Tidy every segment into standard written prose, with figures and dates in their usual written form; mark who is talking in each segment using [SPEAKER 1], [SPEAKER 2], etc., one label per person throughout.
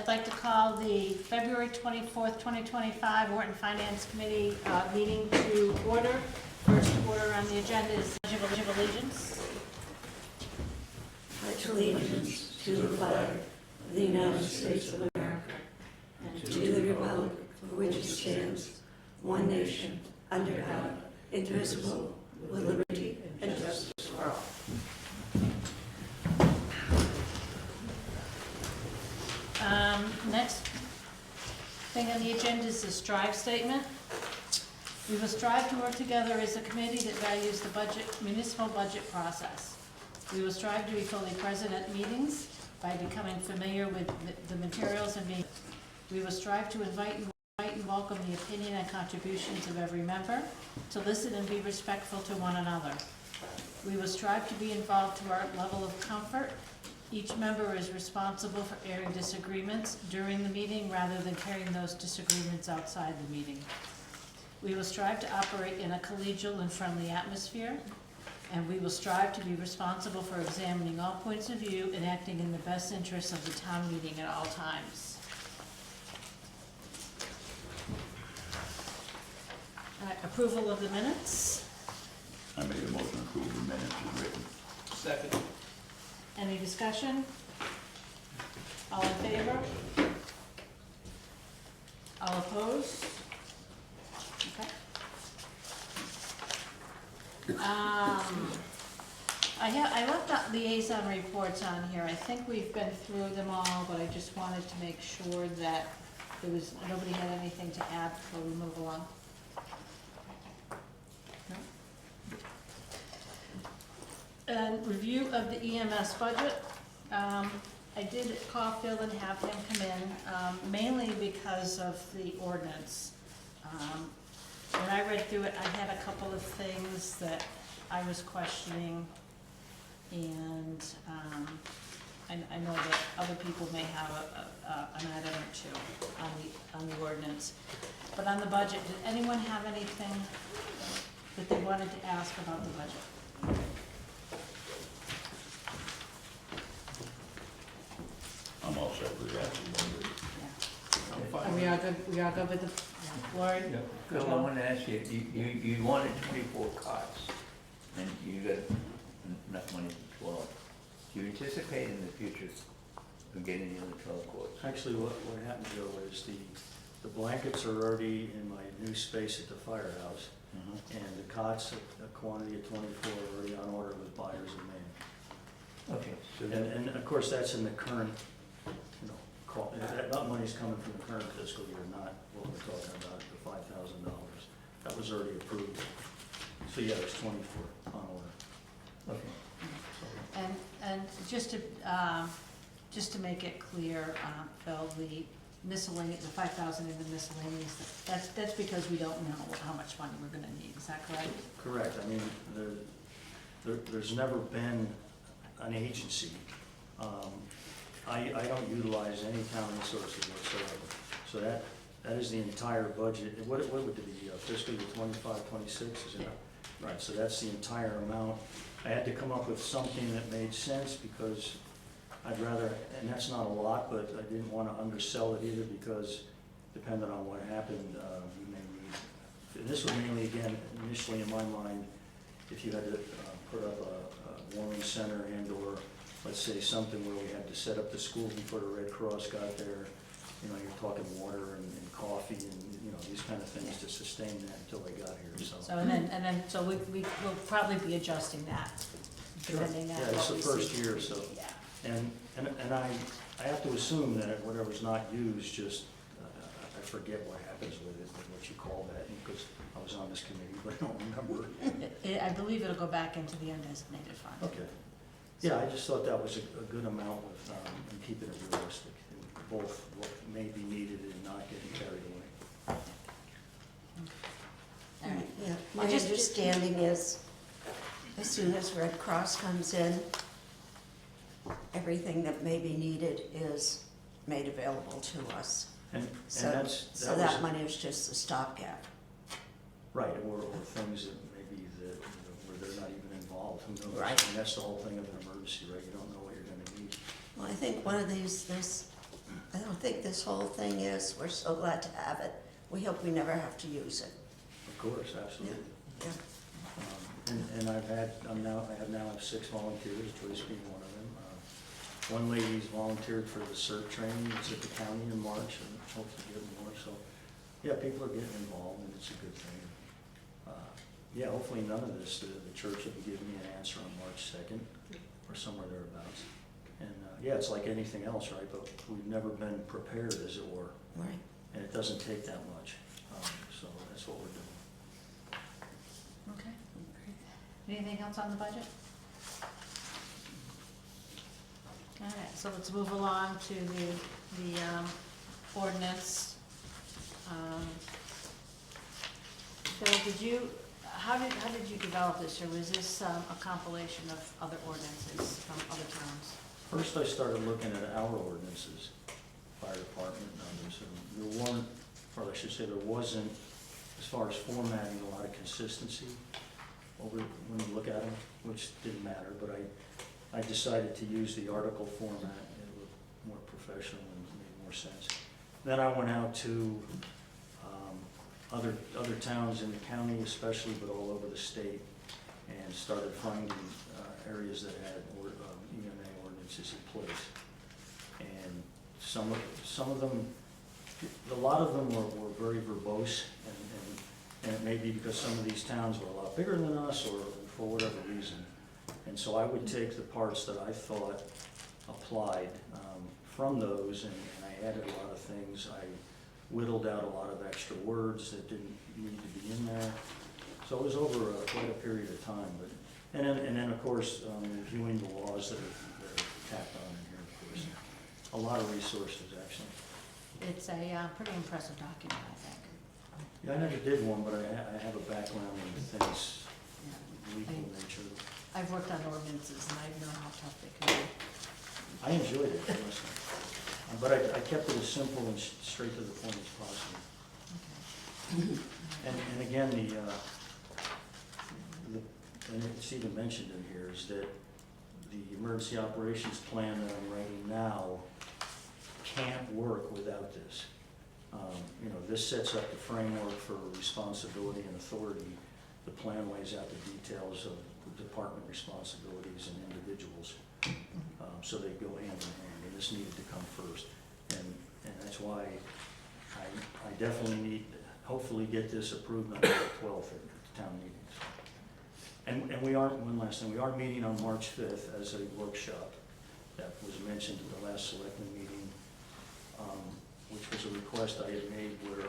[SPEAKER 1] like to call the February 24th, 2025 Warrant and Finance Committee meeting to order. First order on the agenda is Pledge of Allegiance.
[SPEAKER 2] Pledge allegiance to the flag of the United States of America and to the republic for which it stands, one nation, under God, indivisible, with liberty and justice for all.
[SPEAKER 1] Next thing on the agenda is the strive statement. We will strive to work together as a committee that values the municipal budget process. We will strive to be fully present at meetings by becoming familiar with the materials and meetings. We will strive to invite and welcome the opinion and contributions of every member, to listen and be respectful to one another. We will strive to be involved to our level of comfort. Each member is responsible for airing disagreements during the meeting rather than carrying those disagreements outside the meeting. We will strive to operate in a collegial and friendly atmosphere, and we will strive to be responsible for examining all points of view and acting in the best interests of the town meeting at all times. All right, approval of the minutes.
[SPEAKER 3] I made a motion to approve the minutes as written.
[SPEAKER 4] Second.
[SPEAKER 1] Any discussion? All in favor? All opposed? Okay. I left out liaison reports on here. I think we've been through them all, but I just wanted to make sure that nobody had anything to add before we move along. No? And review of the EMS budget. I did call Phil and have him come in, mainly because of the ordinance. When I read through it, I had a couple of things that I was questioning, and I know that other people may have an item or two on the ordinance. But on the budget, did anyone have anything that they wanted to ask about the budget?
[SPEAKER 3] I'm all set with that.
[SPEAKER 1] Yeah. Are we all good? We all good with the, Lori?
[SPEAKER 4] Yeah. Phil, I want to ask you, you wanted 24 cots, and you got enough money for 12. Do you anticipate in the future of getting the other 12 cots?
[SPEAKER 5] Actually, what happened, Joe, is the blankets are already in my new space at the firehouse, and the cots, a quantity of 24, are already on order with buyers in Maine.
[SPEAKER 4] Okay. So
[SPEAKER 5] And of course, that's in the current, that money's coming from the current fiscal year, not what we're talking about, the $5,000. That was already approved. So yeah, there's 24 on order.
[SPEAKER 4] okay.
[SPEAKER 1] And just to make it clear, Phil, the miscellaneous, the 5,000 in the miscellaneous, that's because we don't know how much money we're gonna need, is that correct?
[SPEAKER 5] Correct. I mean, there's never been an agency. I don't utilize any town resources whatsoever. So that is the entire budget. What would it be, fiscal year 25, 26, is it?
[SPEAKER 1] Yeah.
[SPEAKER 5] Right, so that's the entire amount. I had to come up with something that made sense because I'd rather, and that's not a lot, but I didn't want to undersell it either because depending on what happened, we may need. And this was mainly, again, initially in my mind, if you had to put up a warming center and/or let's say something where we had to set up the school before the Red Cross got there. You know, you're talking water and coffee and, you know, these kind of things to sustain that until they got here, so.
[SPEAKER 1] So, so we will probably be adjusting that, depending on
[SPEAKER 5] Yeah, it's
[SPEAKER 1] what
[SPEAKER 5] the
[SPEAKER 1] we
[SPEAKER 5] first
[SPEAKER 1] see.
[SPEAKER 5] year, so.
[SPEAKER 1] Yeah.
[SPEAKER 5] And I have to assume that whatever's not used, just, I forget what happens with it, what you call that, because I was on this committee, but I don't remember.
[SPEAKER 1] I believe it'll go back into the undesignated fund.
[SPEAKER 5] Okay. Yeah, I just thought that was a good amount with, and keeping it realistic, in both what may be needed and not getting carried away.
[SPEAKER 1] All right.
[SPEAKER 2] Yeah, my understanding is, as soon as Red Cross comes in, everything that may be needed is made available to us.
[SPEAKER 5] And
[SPEAKER 2] So that money is just a stopgap.
[SPEAKER 5] right, or things that maybe where they're not even involved, who knows?
[SPEAKER 2] Right.
[SPEAKER 5] And that's the whole thing of an emergency, right? You don't know what you're gonna need.
[SPEAKER 2] Well, I think one of these, this I don't think this whole thing is, we're so glad to have it. We hope we never have to use it.
[SPEAKER 5] Of course, absolutely.
[SPEAKER 2] Yeah.
[SPEAKER 5] And I have now 6 volunteers, Joyce being one of them. One lady's volunteered for the CERT training, it's at the county in March, and hopefully get more, so, yeah, people are getting involved, and it's a good thing. Yeah, hopefully none of this, the church will be giving me an answer on March 2nd, or somewhere thereabouts. And, yeah, it's like anything else, right, but we've never been prepared, as it were,
[SPEAKER 2] Right.
[SPEAKER 5] and it doesn't take that much, so that's what we're doing.
[SPEAKER 1] Okay. Anything else on the budget? All right, so let's move along to the ordinance. Bill, how did you develop this, or was this a compilation of other ordinances from other towns?
[SPEAKER 5] First, I started looking at our ordinances, fire department numbers, and there weren't, or I should say, there wasn't, as far as formatting, a lot of consistency over when you look at them, which didn't matter, but I decided to use the article format. It looked more professional and made more sense. Then I went out to other towns in the county especially, but all over the state, and started finding areas that had EMA ordinances in place. And some of them, a lot of them were very verbose, and it may be because some of these towns were a lot bigger than us, or for whatever reason. And so I would take the parts that I thought applied from those, and I added a lot of things. I whittled out a lot of extra words that didn't need to be in there. So it was over quite a period of time. And then of course, reviewing the laws that are tacked on in here, of course. A lot of resources, actually.
[SPEAKER 1] It's a pretty impressive document, I think.
[SPEAKER 5] Yeah, I never did one, but I have a background in things,
[SPEAKER 1] Yeah.
[SPEAKER 5] legal nature.
[SPEAKER 1] I've worked on ordinances, and I know how tough they can be. I
[SPEAKER 5] I enjoyed it, honestly. But I kept it as simple and straight to the point as possible.
[SPEAKER 1] Okay.
[SPEAKER 5] And again, and it's even mentioned in here, is that the emergency operations plan that I'm writing now can't work without this. This sets up the framework for responsibility and authority. The plan lays out the details of the department responsibilities and individuals. So they go hand in hand, and this needed to come first. And that's why I definitely need, hopefully get this approved on the 12th at the town meetings. And we are, one last thing, we are meeting on March 5th as a workshop that was mentioned at the last selectment meeting, which was a request I had made where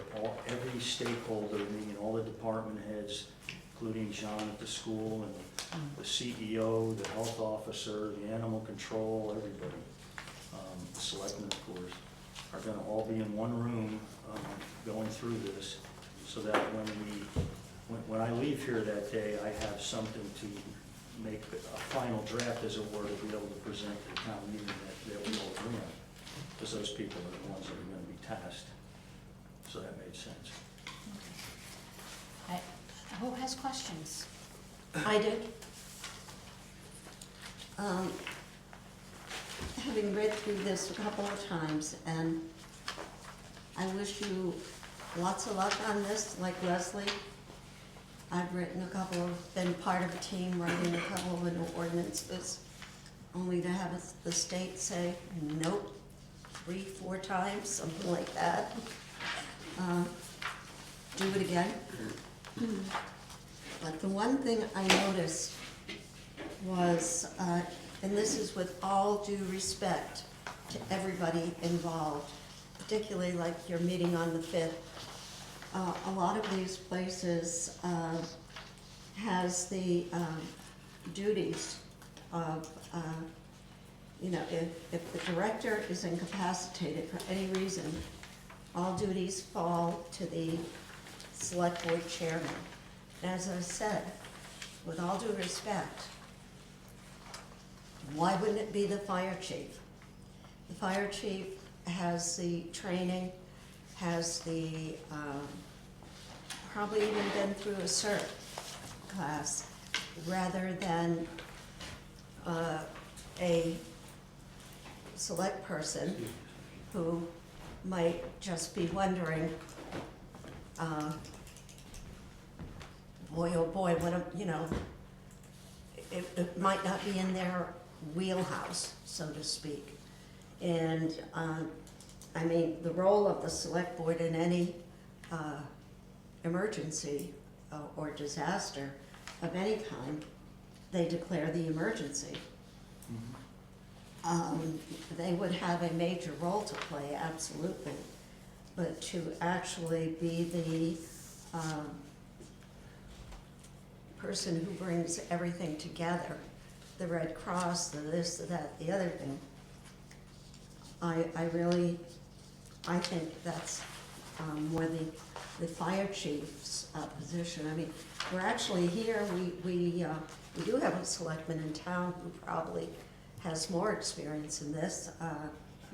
[SPEAKER 5] every stakeholder, meaning all the department heads, including John at the school and the CEO, the health officer, the animal control, everybody, the selectmen, of course, are gonna all be in one room, going through this, so that when I leave here that day, I have something to make a final draft, as it were, to be able to present to the town meeting that we all agree on, because those people are the ones that are gonna be tasked. So that made sense.
[SPEAKER 1] Who has questions?
[SPEAKER 2] I did. Having read through this a couple of times, and I wish you lots of luck on this, like Leslie. I've written been part of a team writing a couple of new ordinances, only to have the state say, nope, 3-4 times, something like that. Do it again. But the one thing I noticed was, and this is with all due respect to everybody involved, particularly like your meeting on the 5th, a lot of these places has the duties of, if the director is incapacitated for any reason, all duties fall to the select board chairman. As I said, with all due respect, why wouldn't it be the fire chief? The fire chief has the training, has the, probably even been through a CERT class, rather than a select person who might just be wondering, boy, oh boy, it might not be in their wheelhouse, so to speak. And, I mean, the role of the select board in any emergency or disaster of any kind, they declare the emergency. They would have a major role to play, absolutely. But to actually be the person who brings everything together, the Red Cross, the this, the that, the other thing, I think that's more the fire chief's position. I mean, we're actually here, we do have a selectman in town who probably has more experience in this.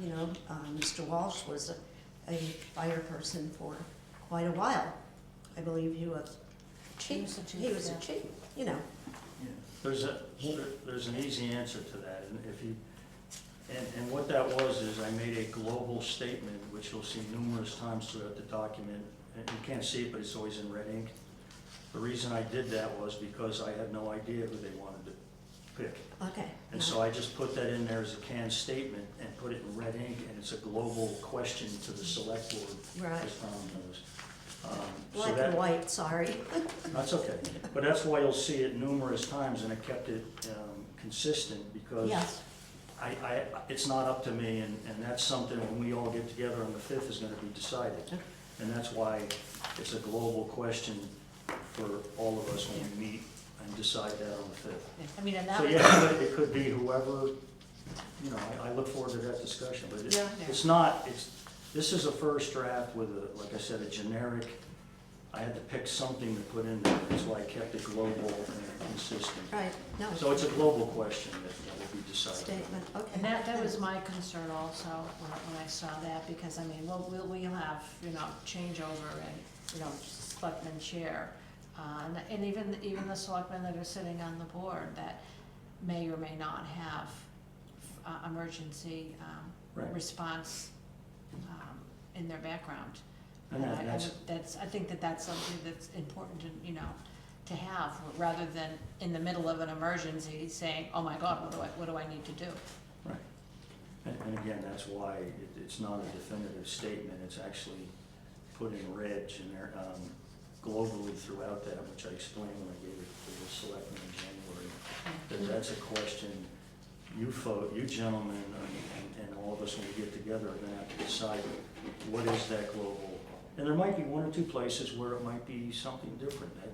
[SPEAKER 2] Mr. Walsh was a fire person for quite a while. I believe he was chief. He was a chief, you know.
[SPEAKER 5] There's an easy answer to that, and if you, and what that was is I made a global statement, which you'll see numerous times throughout the document, and you can't see it, but it's always in red ink. The reason I did that was because I had no idea who they wanted to pick.
[SPEAKER 2] Okay.
[SPEAKER 5] And so I just put that in there as a canned statement and put it in red ink, and it's a global question to the select board,
[SPEAKER 2] Right.
[SPEAKER 5] as Tom knows. So
[SPEAKER 2] Black
[SPEAKER 5] that-
[SPEAKER 2] and white, sorry.
[SPEAKER 5] That's okay, but that's why you'll see it numerous times, and it kept it consistent, because
[SPEAKER 2] Yes,
[SPEAKER 5] it's not up to me, and that's something when we all get together on the 5th is gonna be decided. And that's why it's a global question for all of us when we meet and decide that on the 5th.
[SPEAKER 1] I mean, and that
[SPEAKER 5] So
[SPEAKER 1] was.
[SPEAKER 5] yeah, it could be whoever, I look forward to that discussion, but
[SPEAKER 1] Yeah.
[SPEAKER 5] this is a first draft with like I said, a generic, I had to pick something to put in there, that's why I kept it global and consistent.
[SPEAKER 2] right, no,
[SPEAKER 5] So it's a global question that will be decided.
[SPEAKER 2] statement, okay.
[SPEAKER 1] And that was my concern also, when I saw that, because, I mean, we'll have, changeover and, selectman chair. And even the selectmen that are sitting on the board that may or may not have emergency
[SPEAKER 5] Right.
[SPEAKER 1] response in their background.
[SPEAKER 5] And
[SPEAKER 1] I think that's something that's important to have, rather than in the middle of an emergency saying, oh my God, what do I need to do?
[SPEAKER 5] Right. And again, that's why it's not a definitive statement, it's actually put in red globally throughout that, which I explained when I gave it to the selectmen in January. That that's a question you gentlemen, and all of us when we get together are gonna have to decide what is that global. And there might be one or two places where it might be something different that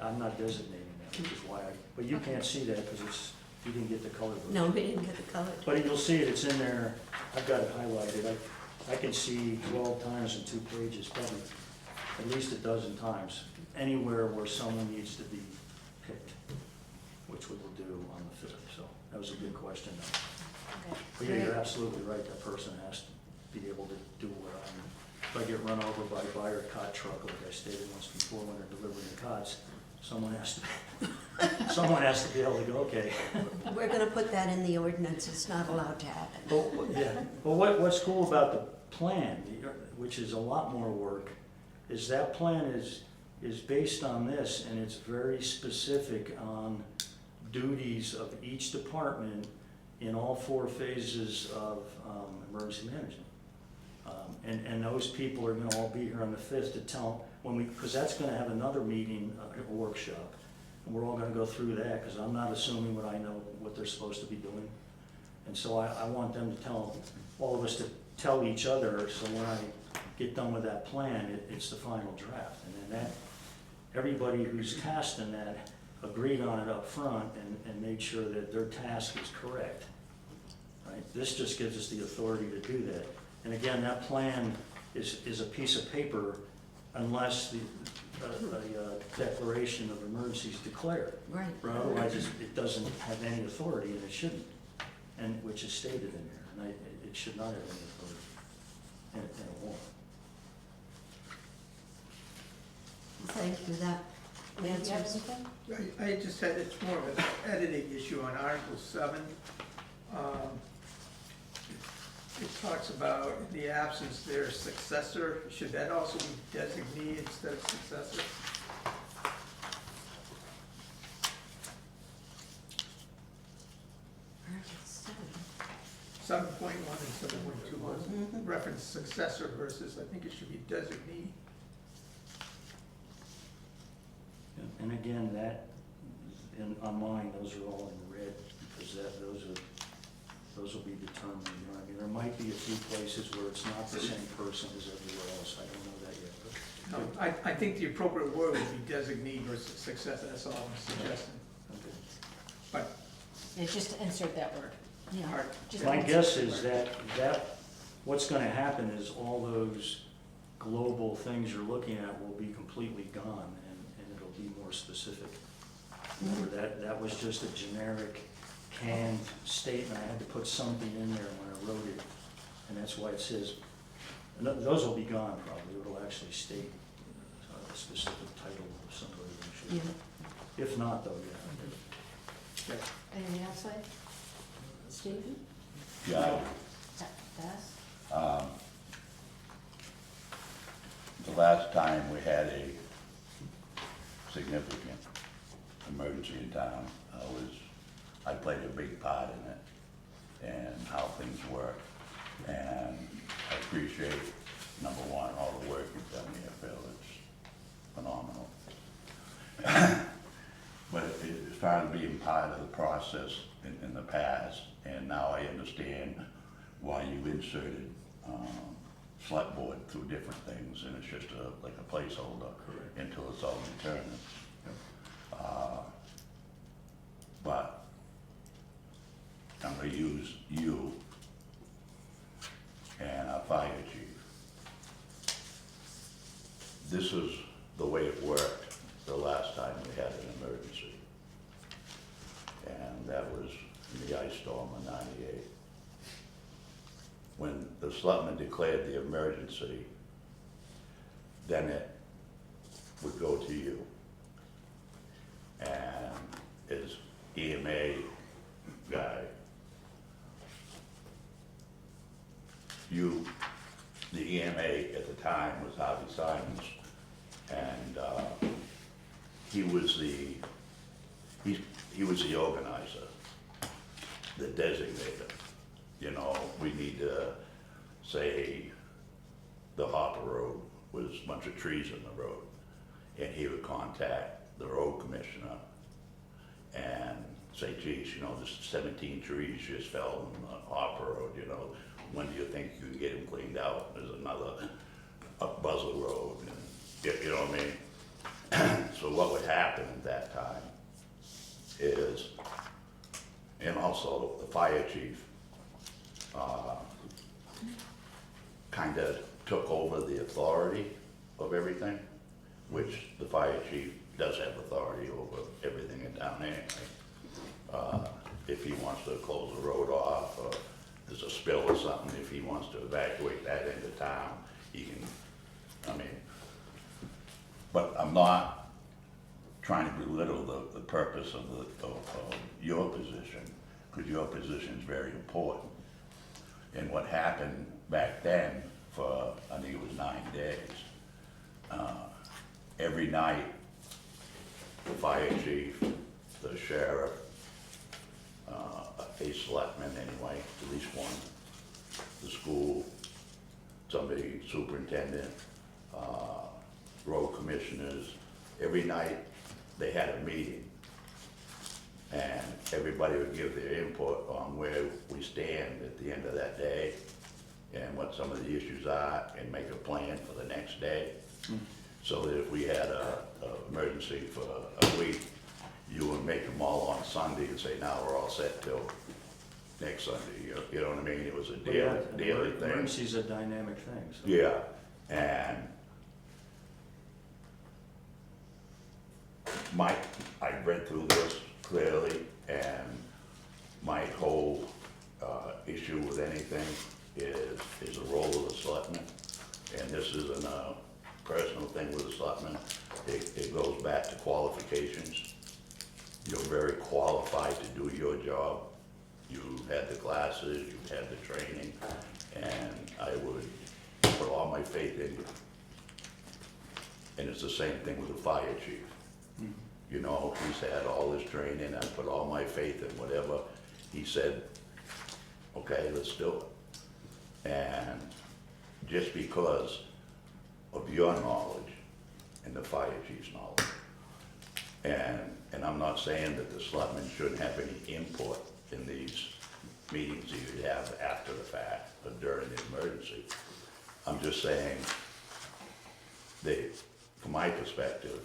[SPEAKER 5] I'm not designating that, which is why but you can't see that because you didn't get the color version.
[SPEAKER 2] No, we didn't get the color.
[SPEAKER 5] But you'll see it's in there, I've got it highlighted, I can see 12 times in 2 pages, probably at least a dozen times, anywhere where someone needs to be picked, which we will do on the 5th, so that was a good question.
[SPEAKER 1] Okay.
[SPEAKER 5] But yeah, you're absolutely right, that person has to be able to do what if I get run over by a buyer cot truck, like I stated once before when they're delivering the cots, someone has to be able to go, okay.
[SPEAKER 2] We're gonna put that in the ordinance, it's not allowed to happen.
[SPEAKER 5] But what's cool about the plan, which is a lot more work, is that plan is based on this, and it's very specific on duties of each department in all 4 phases of emergency management. And those people are gonna all be here on the 5th to tell, because that's gonna have another meeting, a workshop, and we're all gonna go through that, because I'm not assuming what I know, what they're supposed to be doing. And so I want them to tell, all of us to tell each other, so when I get done with that plan, it's the final draft. And then everybody who's tasked in that agreed on it up front and made sure that their task is correct. Right? This just gives us the authority to do that. And again, that plan is a piece of paper unless a declaration of emergency is declared.
[SPEAKER 2] Right.
[SPEAKER 5] Or otherwise, it doesn't have any authority, and it shouldn't, and which is stated in there. And it should not have any authority, and it won't.
[SPEAKER 2] Thank you, that
[SPEAKER 1] Do you have
[SPEAKER 2] answers.
[SPEAKER 1] anything?
[SPEAKER 6] I just had, it's more of an editing issue on Article 7. it talks about in the absence their successor, should that also be designee instead of successor?
[SPEAKER 1] Article 7.
[SPEAKER 6] 7.1 and 7.2 was reference successor versus, I think it should be designee.
[SPEAKER 5] And again, that, on mine, those are all in red, because those will be determined, you know, I mean, there might be a few places where it's not the same person as everywhere else, I don't know that yet, but.
[SPEAKER 6] No, I think the appropriate word would be designee versus successor, that's all I'm suggesting.
[SPEAKER 5] Okay.
[SPEAKER 6] But,
[SPEAKER 1] Yeah, just to insert that word.
[SPEAKER 6] all right,
[SPEAKER 1] Just
[SPEAKER 5] My
[SPEAKER 1] insert
[SPEAKER 5] guess
[SPEAKER 1] the
[SPEAKER 5] is
[SPEAKER 1] word.
[SPEAKER 5] that what's gonna happen is all those global things you're looking at will be completely gone, and it'll be more specific. Remember, that was just a generic canned statement, I had to put something in there when I wrote it, and that's why it says, and those will be gone probably, it'll actually state a specific title of somebody who should. If not, though, yeah.
[SPEAKER 6] okay.
[SPEAKER 1] Anything else, Ed? Stephen?
[SPEAKER 3] Yeah,
[SPEAKER 1] Bess?
[SPEAKER 3] the last time we had a significant emergency in town, I played a big part in it and how things work. And I appreciate, number one, all the work you've done here, Phil, it's phenomenal. But as far as being part of the process in the past, and now I understand why you inserted select board through different things, and it's just like a placeholder until it's all determined. But I'm gonna use you and our fire chief. This is the way it worked the last time we had an emergency. And that was in the ice storm of '98. When the selectmen declared the emergency, then it would go to you. And as EMA guy, the EMA at the time was Harvey Simons, and he was the organizer, the designator. You know, we need to say the Hopper Road was a bunch of trees in the road, and he would contact the road commissioner and say, geez, you know, there's 17 trees just fell on the Hopper Road, you know, when do you think you can get them cleaned out? There's another up Buzzell Road, and you know what I mean? So what would happen at that time is, and also the fire chief kind of took over the authority of everything, which the fire chief does have authority over everything in town anyway. If he wants to close the road off, or there's a spill or something, if he wants to evacuate that into town, he can, I mean, but I'm not trying to belittle the purpose of your position, because your position is very important. And what happened back then for, I think it was 9 days, every night, the fire chief, the sheriff, a selectman anyway, at least one, the school, somebody, superintendent, road commissioners, every night they had a meeting. And everybody would give their input on where we stand at the end of that day and what some of the issues are, and make a plan for the next day. So that if we had a emergency for a week, you would make them all on Sunday and say, now we're all set till next Sunday, you know what I mean? It was a daily thing.
[SPEAKER 5] Emergency's a dynamic thing, so.
[SPEAKER 3] Yeah, and I read through this clearly, and my whole issue with anything is the role of the selectmen. And this isn't a personal thing with the selectmen. It goes back to qualifications. You're very qualified to do your job. You had the classes, you had the training, and I would put all my faith in you. And it's the same thing with the fire chief. You know, he's had all this training, I put all my faith in whatever he said, okay, let's do it. And just because of your knowledge and the fire chief's knowledge, and I'm not saying that the selectmen shouldn't have any input in these meetings that you have after the fact or during the emergency. I'm just saying that, from my perspective,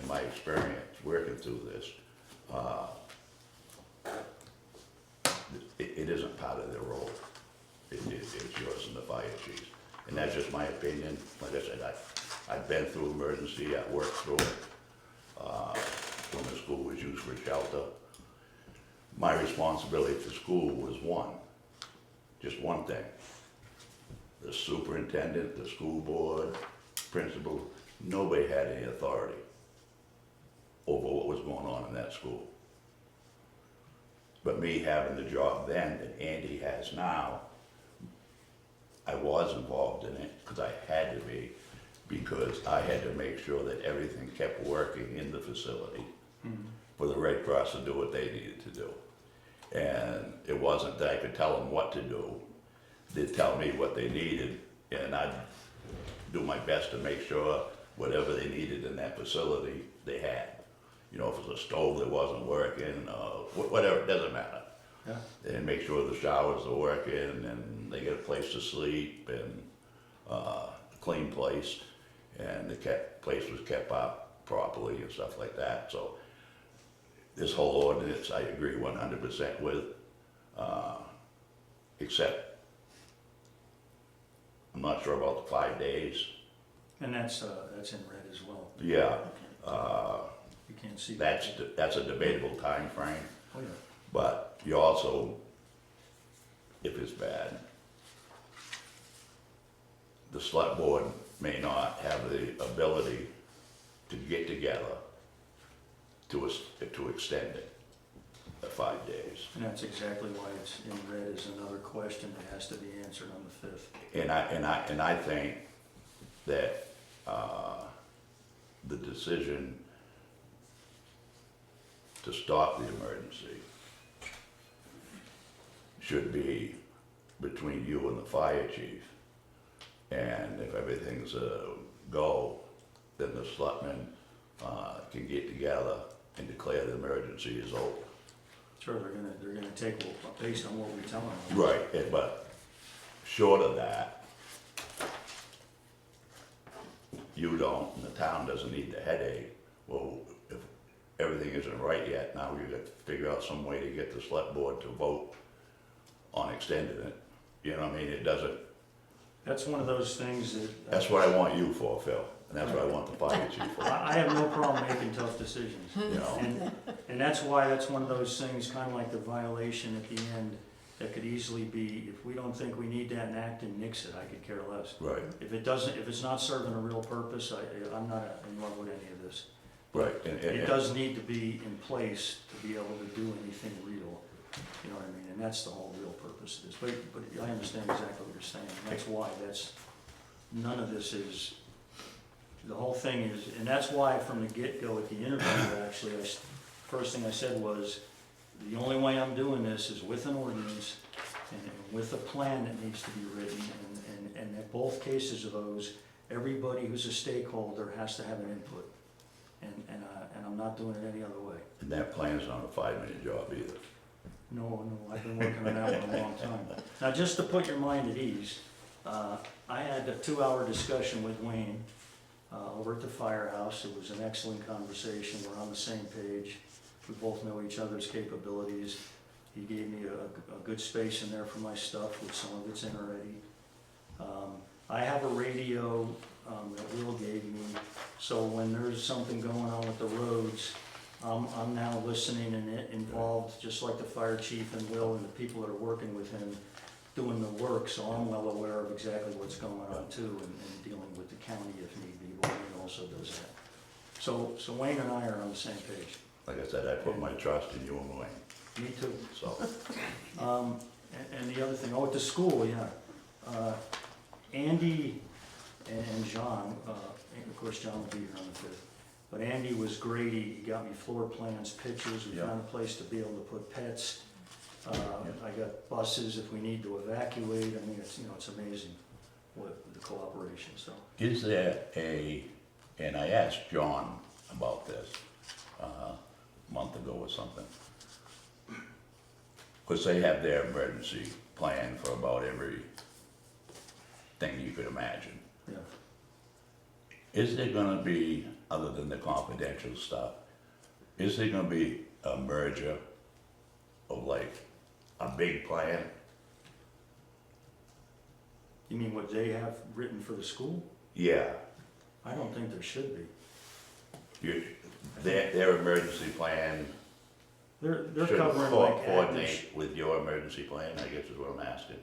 [SPEAKER 3] in my experience working through this, it isn't part of their role. It's yours and the fire chief. And that's just my opinion. Like I said, I've been through emergency, I worked through it. When the school was used for shelter. My responsibility for school was just one thing. The superintendent, the school board, principal, nobody had any authority over what was going on in that school. But me having the job then that Andy has now, I was involved in it because I had to be, because I had to make sure that everything kept working in the facility for the Red Cross to do what they needed to do. And it wasn't that I could tell them what to do. They'd tell me what they needed, and I'd do my best to make sure whatever they needed in that facility, they had. You know, if it was a stove that wasn't working, whatever, it doesn't matter.
[SPEAKER 5] Yeah.
[SPEAKER 3] And make sure the showers are working, and they get a place to sleep, and a clean place, and the place was kept up properly and stuff like that. So this whole ordinance, I agree 100% with, except I'm not sure about the 5 days.
[SPEAKER 5] And that's in red as well.
[SPEAKER 3] Yeah,
[SPEAKER 5] You can't see.
[SPEAKER 3] that's a debatable time frame,
[SPEAKER 5] Oh, yeah.
[SPEAKER 3] but you also, if it's bad, the select board may not have the ability to get together to extend it at 5 days.
[SPEAKER 5] And that's exactly why it's in red is another question that has to be answered on the 5th.
[SPEAKER 3] And I think that the decision to stop the emergency should be between you and the fire chief. And if everything's a go, then the selectmen can get together and declare the emergency is over.
[SPEAKER 5] Sure, they're gonna take, based on what we tell them.
[SPEAKER 3] Right, but short of that, you don't, and the town doesn't need the headache. Well, if everything isn't right yet, now we've got to figure out some way to get the select board to vote on extending it. You know what I mean? It doesn't,
[SPEAKER 5] That's one of those things that.
[SPEAKER 3] that's what I want you for, Phil, and that's what I want the fire chief for,
[SPEAKER 5] I have no problem making tough decisions.
[SPEAKER 3] you know?
[SPEAKER 5] And that's why, that's one of those things, kind of like the violation at the end, that could easily be, if we don't think we need that enacted, nix it, I could care less.
[SPEAKER 3] Right,
[SPEAKER 5] If it doesn't, if it's not serving a real purpose, I'm not in love with any of this.
[SPEAKER 3] right.
[SPEAKER 5] It does need to be in place to be able to do anything real, you know what I mean? And that's the whole real purpose of this. But I understand exactly what you're saying, and that's why none of this is, the whole thing is, and that's why from the get-go at the interview, actually, first thing I said was, the only way I'm doing this is with an ordinance and with a plan that needs to be written, and in both cases of those, everybody who's a stakeholder has to have an input. And I'm not doing it any other way.
[SPEAKER 3] And that plan's not a 5-minute job either.
[SPEAKER 5] No, I've been working on that one a long time. Now, just to put your mind at ease, I had a 2-hour discussion with Wayne over at the firehouse. It was an excellent conversation. We're on the same page. We both know each other's capabilities. He gave me a good space in there for my stuff, with some of it's in already. I have a radio that Will gave me, so when there's something going on with the roads, I'm now listening and involved, just like the fire chief and Will and the people that are working with him, doing the work, so I'm well aware of exactly what's going on too, and dealing with the county if need be. Wayne also does that. So Wayne and I are on the same page.
[SPEAKER 3] Like I said, I put my trust in you and Wayne,
[SPEAKER 5] Me too.
[SPEAKER 3] so.
[SPEAKER 5] And the other thing, at the school, yeah. Andy and John, and of course John will be here on the 5th, but Andy was great, he got me floor plans, pictures, we
[SPEAKER 3] Yeah.
[SPEAKER 5] found a place to be able to put pets. I got buses if we need to evacuate, I mean, it's, it's amazing what the cooperation, so.
[SPEAKER 3] Is there and I asked John about this a month ago or something. Because they have their emergency plan for about every thing you could imagine.
[SPEAKER 5] Yeah.
[SPEAKER 3] Is there gonna be, other than the confidential stuff, is there gonna be a merger of like a big plan?
[SPEAKER 5] You mean what they have written for the school?
[SPEAKER 3] Yeah,
[SPEAKER 5] I don't think there should be.
[SPEAKER 3] their emergency plan
[SPEAKER 5] They're
[SPEAKER 3] should
[SPEAKER 5] covering like active,
[SPEAKER 3] coordinate with your emergency plan, I guess is what I'm asking.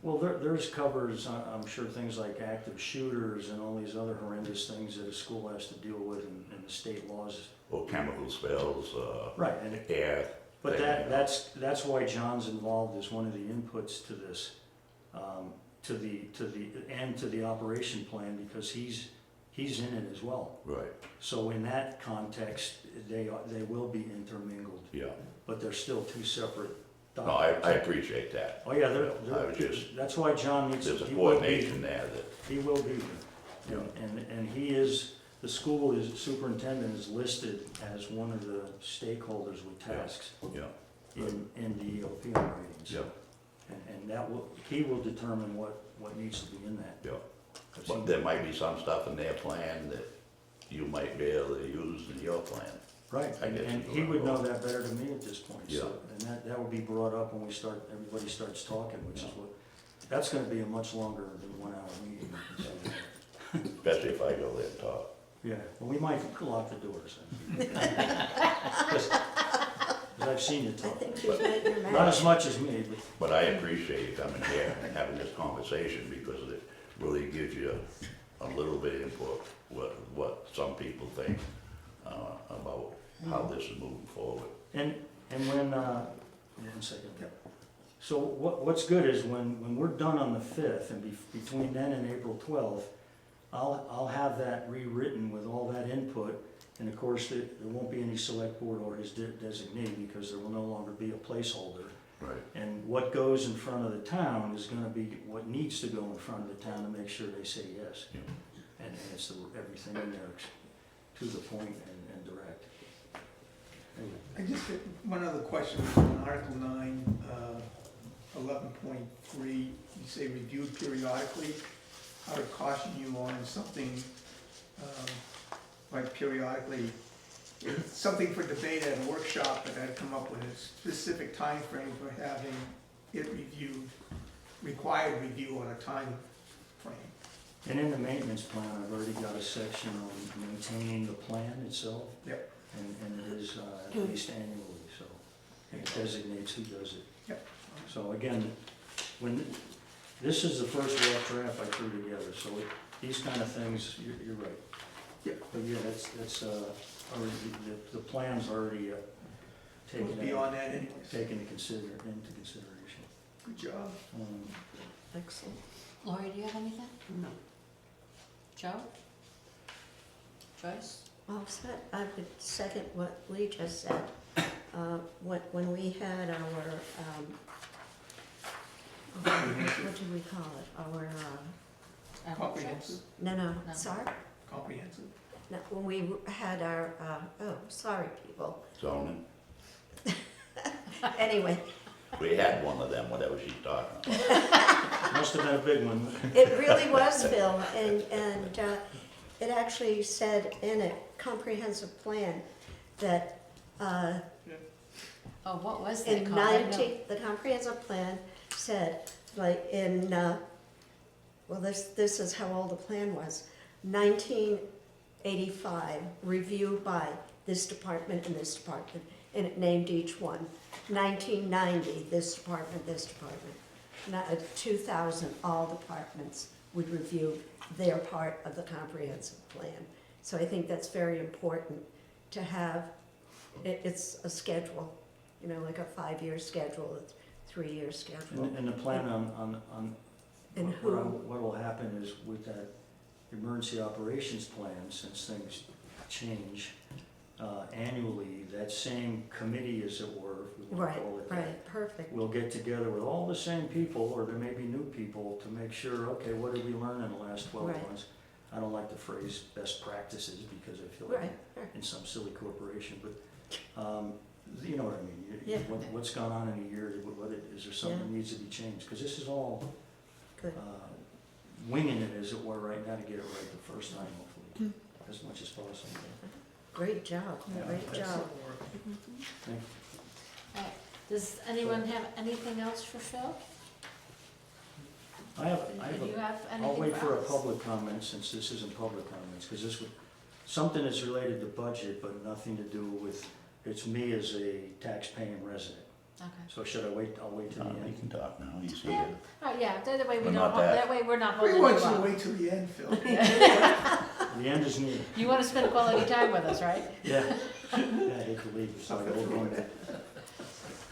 [SPEAKER 5] well, theirs covers, I'm sure, things like active shooters and all these other horrendous things that a school has to deal with in the state laws.
[SPEAKER 3] Or chemical spills,
[SPEAKER 5] Right, and
[SPEAKER 3] air.
[SPEAKER 5] but
[SPEAKER 3] thing.
[SPEAKER 5] that's why John's involved as one of the inputs to this, to the operation plan, because he's in it as well.
[SPEAKER 3] Right,
[SPEAKER 5] So in that context, they will be intermingled,
[SPEAKER 3] yeah.
[SPEAKER 5] but they're still two separate
[SPEAKER 3] No,
[SPEAKER 5] documents.
[SPEAKER 3] I appreciate that.
[SPEAKER 5] Oh, yeah,
[SPEAKER 3] I was just,
[SPEAKER 5] that's why John needs to.
[SPEAKER 3] there's a
[SPEAKER 5] he will be-
[SPEAKER 3] coordination there that,
[SPEAKER 5] He will be,
[SPEAKER 3] Yeah.
[SPEAKER 5] and he is, the school superintendent is listed as one of the stakeholders with tasks
[SPEAKER 3] yeah,
[SPEAKER 5] in the EOP ratings.
[SPEAKER 3] yeah,
[SPEAKER 5] And he will determine what needs to be in that.
[SPEAKER 3] yeah.
[SPEAKER 5] 'Cause
[SPEAKER 3] But
[SPEAKER 5] he-
[SPEAKER 3] there might be some stuff in their plan that you might be able to use in your plan.
[SPEAKER 5] Right,
[SPEAKER 3] I guess
[SPEAKER 5] and
[SPEAKER 3] is
[SPEAKER 5] he
[SPEAKER 3] what
[SPEAKER 5] would
[SPEAKER 3] I'm
[SPEAKER 5] know
[SPEAKER 3] going.
[SPEAKER 5] that better than me at this point, so, and that will be brought up when everybody starts talking, which is that's gonna be a much longer than 1 hour meeting. So,
[SPEAKER 3] Especially if I go there and talk.
[SPEAKER 5] yeah, well, we might lock the doors. 'Cause I've seen you
[SPEAKER 2] I
[SPEAKER 5] talk,
[SPEAKER 2] think you've made your
[SPEAKER 5] not
[SPEAKER 2] match.
[SPEAKER 5] as much as me, but.
[SPEAKER 3] But I appreciate you coming here and having this conversation because it really gives you a little bit of input, what some people think about how this is moving forward.
[SPEAKER 5] And when, 1 second. So what's good is when we're done on the 5th, and between then and April 12th, I'll have that rewritten with all that input, and of course, there won't be any select board or his designee, because there will no longer be a placeholder.
[SPEAKER 3] Right.
[SPEAKER 5] And what goes in front of the town is gonna be what needs to go in front of the town to make sure they say yes.
[SPEAKER 3] Yeah.
[SPEAKER 5] And it's everything in there to the point and direct. Anyway.
[SPEAKER 6] I just had one other question on Article 9, 11.3, you say reviewed periodically. I would caution you on something like periodically, something for debate at a workshop, but I'd come up with a specific time frame for having it reviewed, required review on a time frame.
[SPEAKER 5] And in the maintenance plan, I've already got a section on maintaining the plan itself.
[SPEAKER 6] Yep.
[SPEAKER 5] And it is at least annually, so it designates who does it.
[SPEAKER 6] Yep.
[SPEAKER 5] So again, this is the first rough draft I threw together, so these kind of things, you're right.
[SPEAKER 6] Yep.
[SPEAKER 5] But yeah, that's already, the plan's already taken
[SPEAKER 6] Goes beyond that anyways.
[SPEAKER 5] into consideration.
[SPEAKER 6] Good job.
[SPEAKER 2] Excellent.
[SPEAKER 1] Lori, do you have anything?
[SPEAKER 2] No.
[SPEAKER 1] Joe? Joyce?
[SPEAKER 2] Well, I would second what Lee just said. When we had our, what do we call it? Our,
[SPEAKER 6] Comprehensive.
[SPEAKER 2] no,
[SPEAKER 1] No.
[SPEAKER 2] sorry?
[SPEAKER 6] Comprehensive.
[SPEAKER 2] No, when we had our, sorry, people.
[SPEAKER 3] Zoning,
[SPEAKER 2] Anyway,
[SPEAKER 3] we had one of them, whatever she's talking about.
[SPEAKER 5] Must have been a big one.
[SPEAKER 2] it really was, Phil, and it actually said in it, comprehensive plan, that
[SPEAKER 1] Oh, what was that
[SPEAKER 2] in
[SPEAKER 1] called? I know.
[SPEAKER 2] the comprehensive plan said, like in, well, this is how old the plan was, 1985, reviewed by this department and this department, and it named each one. 1990, this department, 2000, all departments would review their part of the comprehensive plan. So I think that's very important to have, it's a schedule, like a 5-year schedule, a 3-year schedule.
[SPEAKER 5] And the plan on
[SPEAKER 2] And
[SPEAKER 5] What will happen is with that emergency operations plan, since things change annually, that same committee, as it were, if we want to call it that,
[SPEAKER 2] Right, perfect.
[SPEAKER 5] we'll get together with all the same people, or there may be new people, to make sure, okay, what did we learn in the last 12
[SPEAKER 2] Right.
[SPEAKER 5] months? I don't like the phrase best practices, because I feel like
[SPEAKER 2] Right, right.
[SPEAKER 5] in some silly corporation, but you know what I mean.
[SPEAKER 2] Yeah.
[SPEAKER 5] What's gone on in a year, is there something that needs to be changed? Because this is all
[SPEAKER 2] Good.
[SPEAKER 5] winging it, as it were, right now, to get it right the first time, hopefully, as much as possible.
[SPEAKER 2] Great job, great job.
[SPEAKER 6] Excellent work.
[SPEAKER 5] Thank you.
[SPEAKER 1] Alright, does anyone have anything else for Phil?
[SPEAKER 5] I have
[SPEAKER 1] Do you have anything for us?
[SPEAKER 5] I'll wait for a public comment, since this isn't public comments, because this would, something that's related to budget, but nothing to do with, it's me as a tax-paying resident.
[SPEAKER 1] Okay.
[SPEAKER 5] So should I wait? I'll wait till the
[SPEAKER 3] You
[SPEAKER 5] end.
[SPEAKER 3] can talk now, he's
[SPEAKER 1] Yeah.
[SPEAKER 3] here.
[SPEAKER 1] Oh, yeah, that way we
[SPEAKER 3] But
[SPEAKER 1] don't,
[SPEAKER 3] not that.
[SPEAKER 1] that way we're not
[SPEAKER 6] We
[SPEAKER 1] holding you
[SPEAKER 6] want you to
[SPEAKER 1] up.
[SPEAKER 6] wait till the end, Phil.
[SPEAKER 5] The end is near.
[SPEAKER 1] You wanna spend quality time with us, right?
[SPEAKER 5] Yeah. Yeah, I hate to leave, so I go on.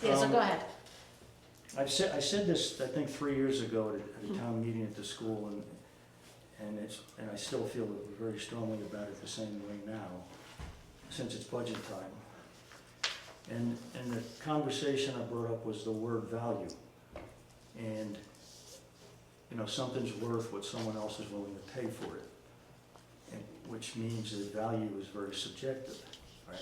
[SPEAKER 1] Yeah, so go ahead.
[SPEAKER 5] I said this, I think, 3 years ago at a town meeting at the school, and I still feel very strongly about it the same way now, since it's budget time. And the conversation I brought up was the word value. And, you know, something's worth what someone else is willing to pay for it, and which means that value is very subjective, right?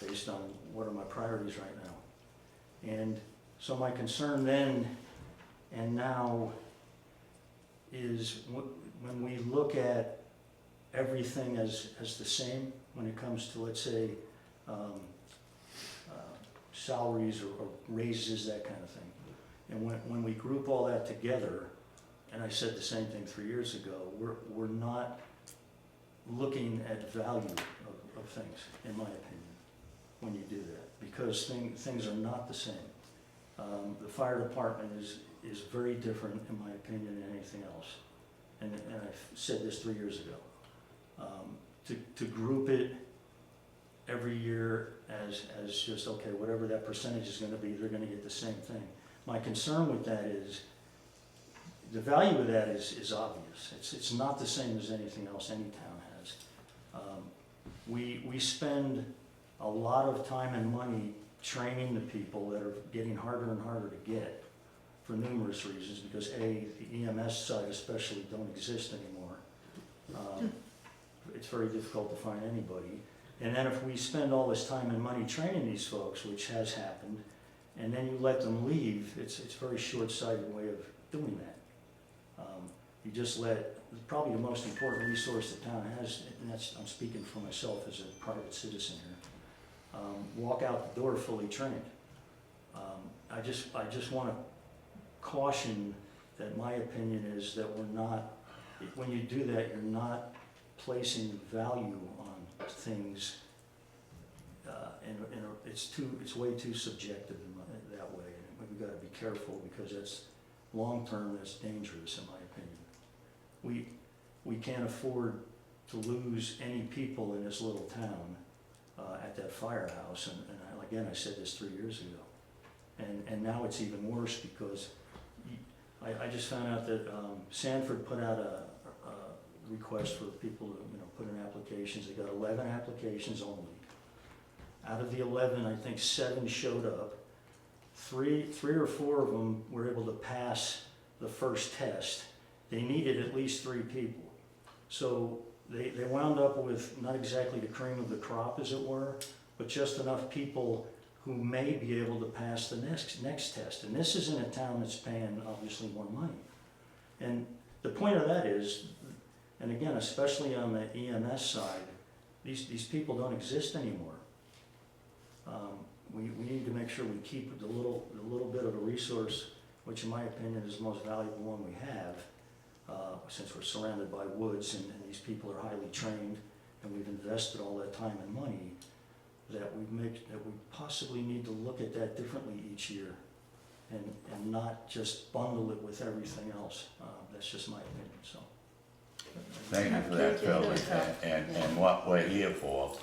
[SPEAKER 5] Based on what are my priorities right now. And so my concern then and now is when we look at everything as the same, when it comes to, let's say, salaries or raises, that kind of thing. And when we group all that together, and I said the same thing 3 years ago, we're not looking at value of things, in my opinion, when you do that, because things are not the same. The fire department is very different, in my opinion, than anything else. And I've said this 3 years ago. To group it every year as just, okay, whatever that percentage is gonna be, they're gonna get the same thing. My concern with that is, the value of that is obvious. It's not the same as anything else any town has. We spend a lot of time and money training the people that are getting harder and harder to get for numerous reasons, because A, the EMS side especially don't exist anymore. It's very difficult to find anybody. And then if we spend all this time and money training these folks, which has happened, and then you let them leave, it's a very short-sighted way of doing that. You just let, probably the most important resource the town has, and that's, I'm speaking for myself as a private citizen here, walk out the door fully trained. I just want to caution that my opinion is that we're not, when you do that, you're not placing value on things, and it's way too subjective in that way, and we've got to be careful, because that's long-term, that's dangerous, in my opinion. We can't afford to lose any people in this little town at that firehouse, and again, I said this 3 years ago, and now it's even worse, because I just found out that Sanford put out a request for people to, put in applications. They got 11 applications only. Out of the 11, I think 7 showed up. Three or four of them were able to pass the first test. They needed at least 3 people. So they wound up with not exactly the cream of the crop, as it were, but just enough people who may be able to pass the next test. And this isn't a town that's paying, obviously, more money. And the point of that is, and again, especially on the EMS side, these people don't exist anymore. We need to make sure we keep the little bit of a resource, which in my opinion is the most valuable one we have, since we're surrounded by woods and these people are highly trained, and we've invested all that time and money, that we possibly need to look at that differently each year, and not just bundle it with everything else. That's just my opinion. So.
[SPEAKER 3] Thank you for that, Phil, and what we're here for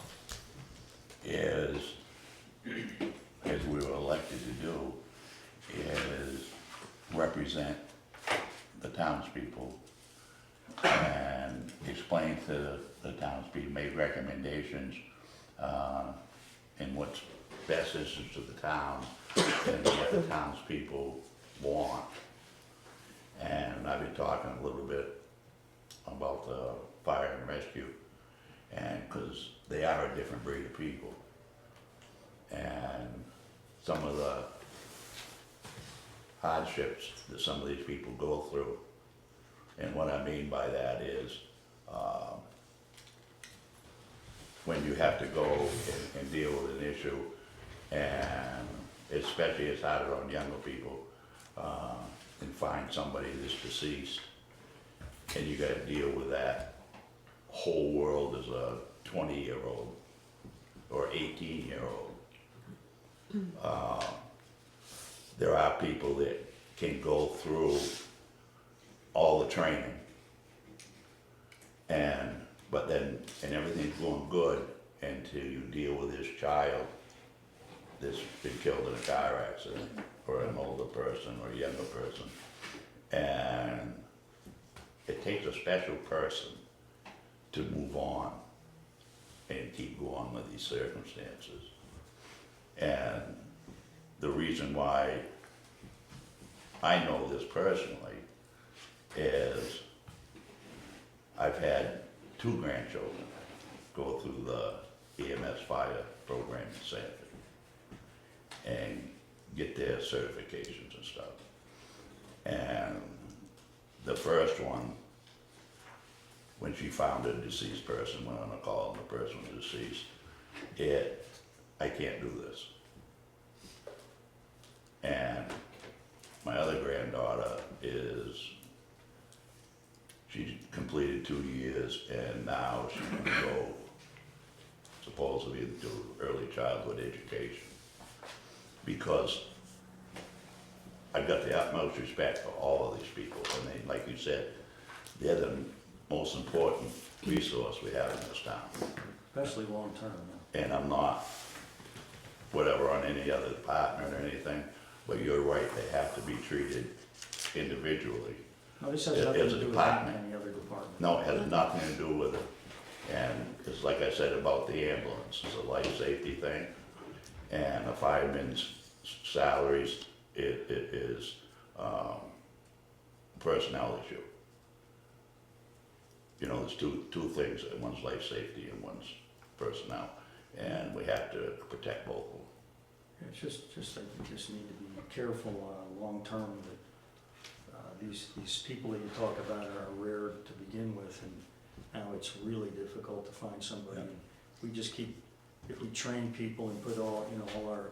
[SPEAKER 3] is, as we were elected to do, is represent the townspeople and explained to the townspeople, made recommendations, in what's best interest of the town and what the townspeople want. And I've been talking a little bit about the fire and rescue, and, because they are a different breed of people. And some of the hardships that some of these people go through. And what I mean by that is, when you have to go and deal with an issue, and especially it's harder on younger people, and find somebody that's deceased, and you gotta deal with that whole world as a 20-year-old or 18-year-old. There are people that can go through all the training, and everything's going good until you deal with this child that's been killed in a car accident, or an older person or a younger person. And it takes a special person to move on and keep going with these circumstances. And the reason why I know this personally is I've had 2 grandchildren go through the EMS fire program in Sanford and get their certifications and stuff. And the first one, when she found a deceased person, went on a call and the person was deceased, I can't do this. And my other granddaughter she completed 2 years, and now she can go supposedly to early childhood education. Because I've got the utmost respect for all of these people, and they, like you said, they're the most important resource we have in this town.
[SPEAKER 5] Especially long-term.
[SPEAKER 3] And I'm not whatever on any other department or anything, but you're right, they have to be treated individually.
[SPEAKER 5] No, this has
[SPEAKER 3] It
[SPEAKER 5] nothing
[SPEAKER 3] is
[SPEAKER 5] to
[SPEAKER 3] a
[SPEAKER 5] do with
[SPEAKER 3] department.
[SPEAKER 5] any other department.
[SPEAKER 3] No, it has nothing to do with it. And it's like I said about the ambulance, it's a life safety thing. And a fireman's salaries, it is a personnel issue. You know, there's two things, one's life safety and one's personnel. And we have to protect both of them.
[SPEAKER 5] It's just that you just need to be careful long-term that these people that you talk about are rare to begin with, and now it's really difficult to find somebody.
[SPEAKER 3] Yeah.
[SPEAKER 5] We just keep, if we train people and put all our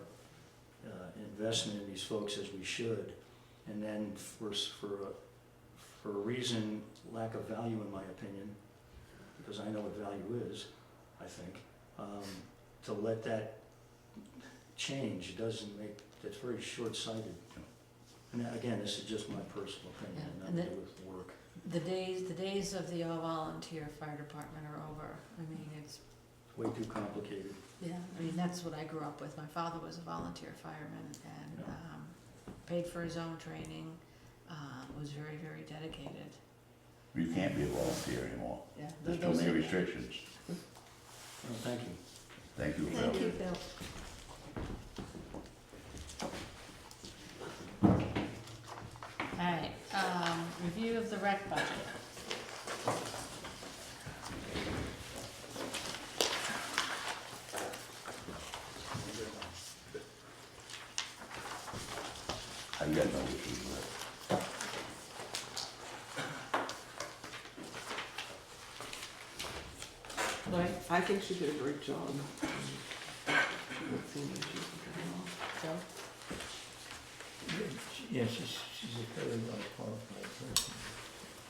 [SPEAKER 5] investment in these folks as we should, and then for a reason, lack of value in my opinion, because I know what value is, I think, to let that change doesn't make, that's very short-sighted. And again, this is just my personal opinion,
[SPEAKER 1] Yeah,
[SPEAKER 5] nothing
[SPEAKER 1] and
[SPEAKER 5] to do with work.
[SPEAKER 1] The days of the all-volunteer fire department are over. I mean, it's,
[SPEAKER 5] Way too complicated.
[SPEAKER 1] yeah, I mean, that's what I grew up with. My father was a volunteer fireman and paid for his own training, was very, very dedicated.
[SPEAKER 3] You can't be a volunteer anymore.
[SPEAKER 1] Yeah,
[SPEAKER 3] There's too many restrictions.
[SPEAKER 5] Well, thank you.
[SPEAKER 3] Thank you, Bill.
[SPEAKER 2] Thank you, Bill.
[SPEAKER 1] All right, review of the rec budget.
[SPEAKER 3] I got no issues with it.
[SPEAKER 1] Lori?
[SPEAKER 7] I think she did a great job. With the issues with
[SPEAKER 1] Joe?
[SPEAKER 4] Yeah, she's a fairly well qualified person.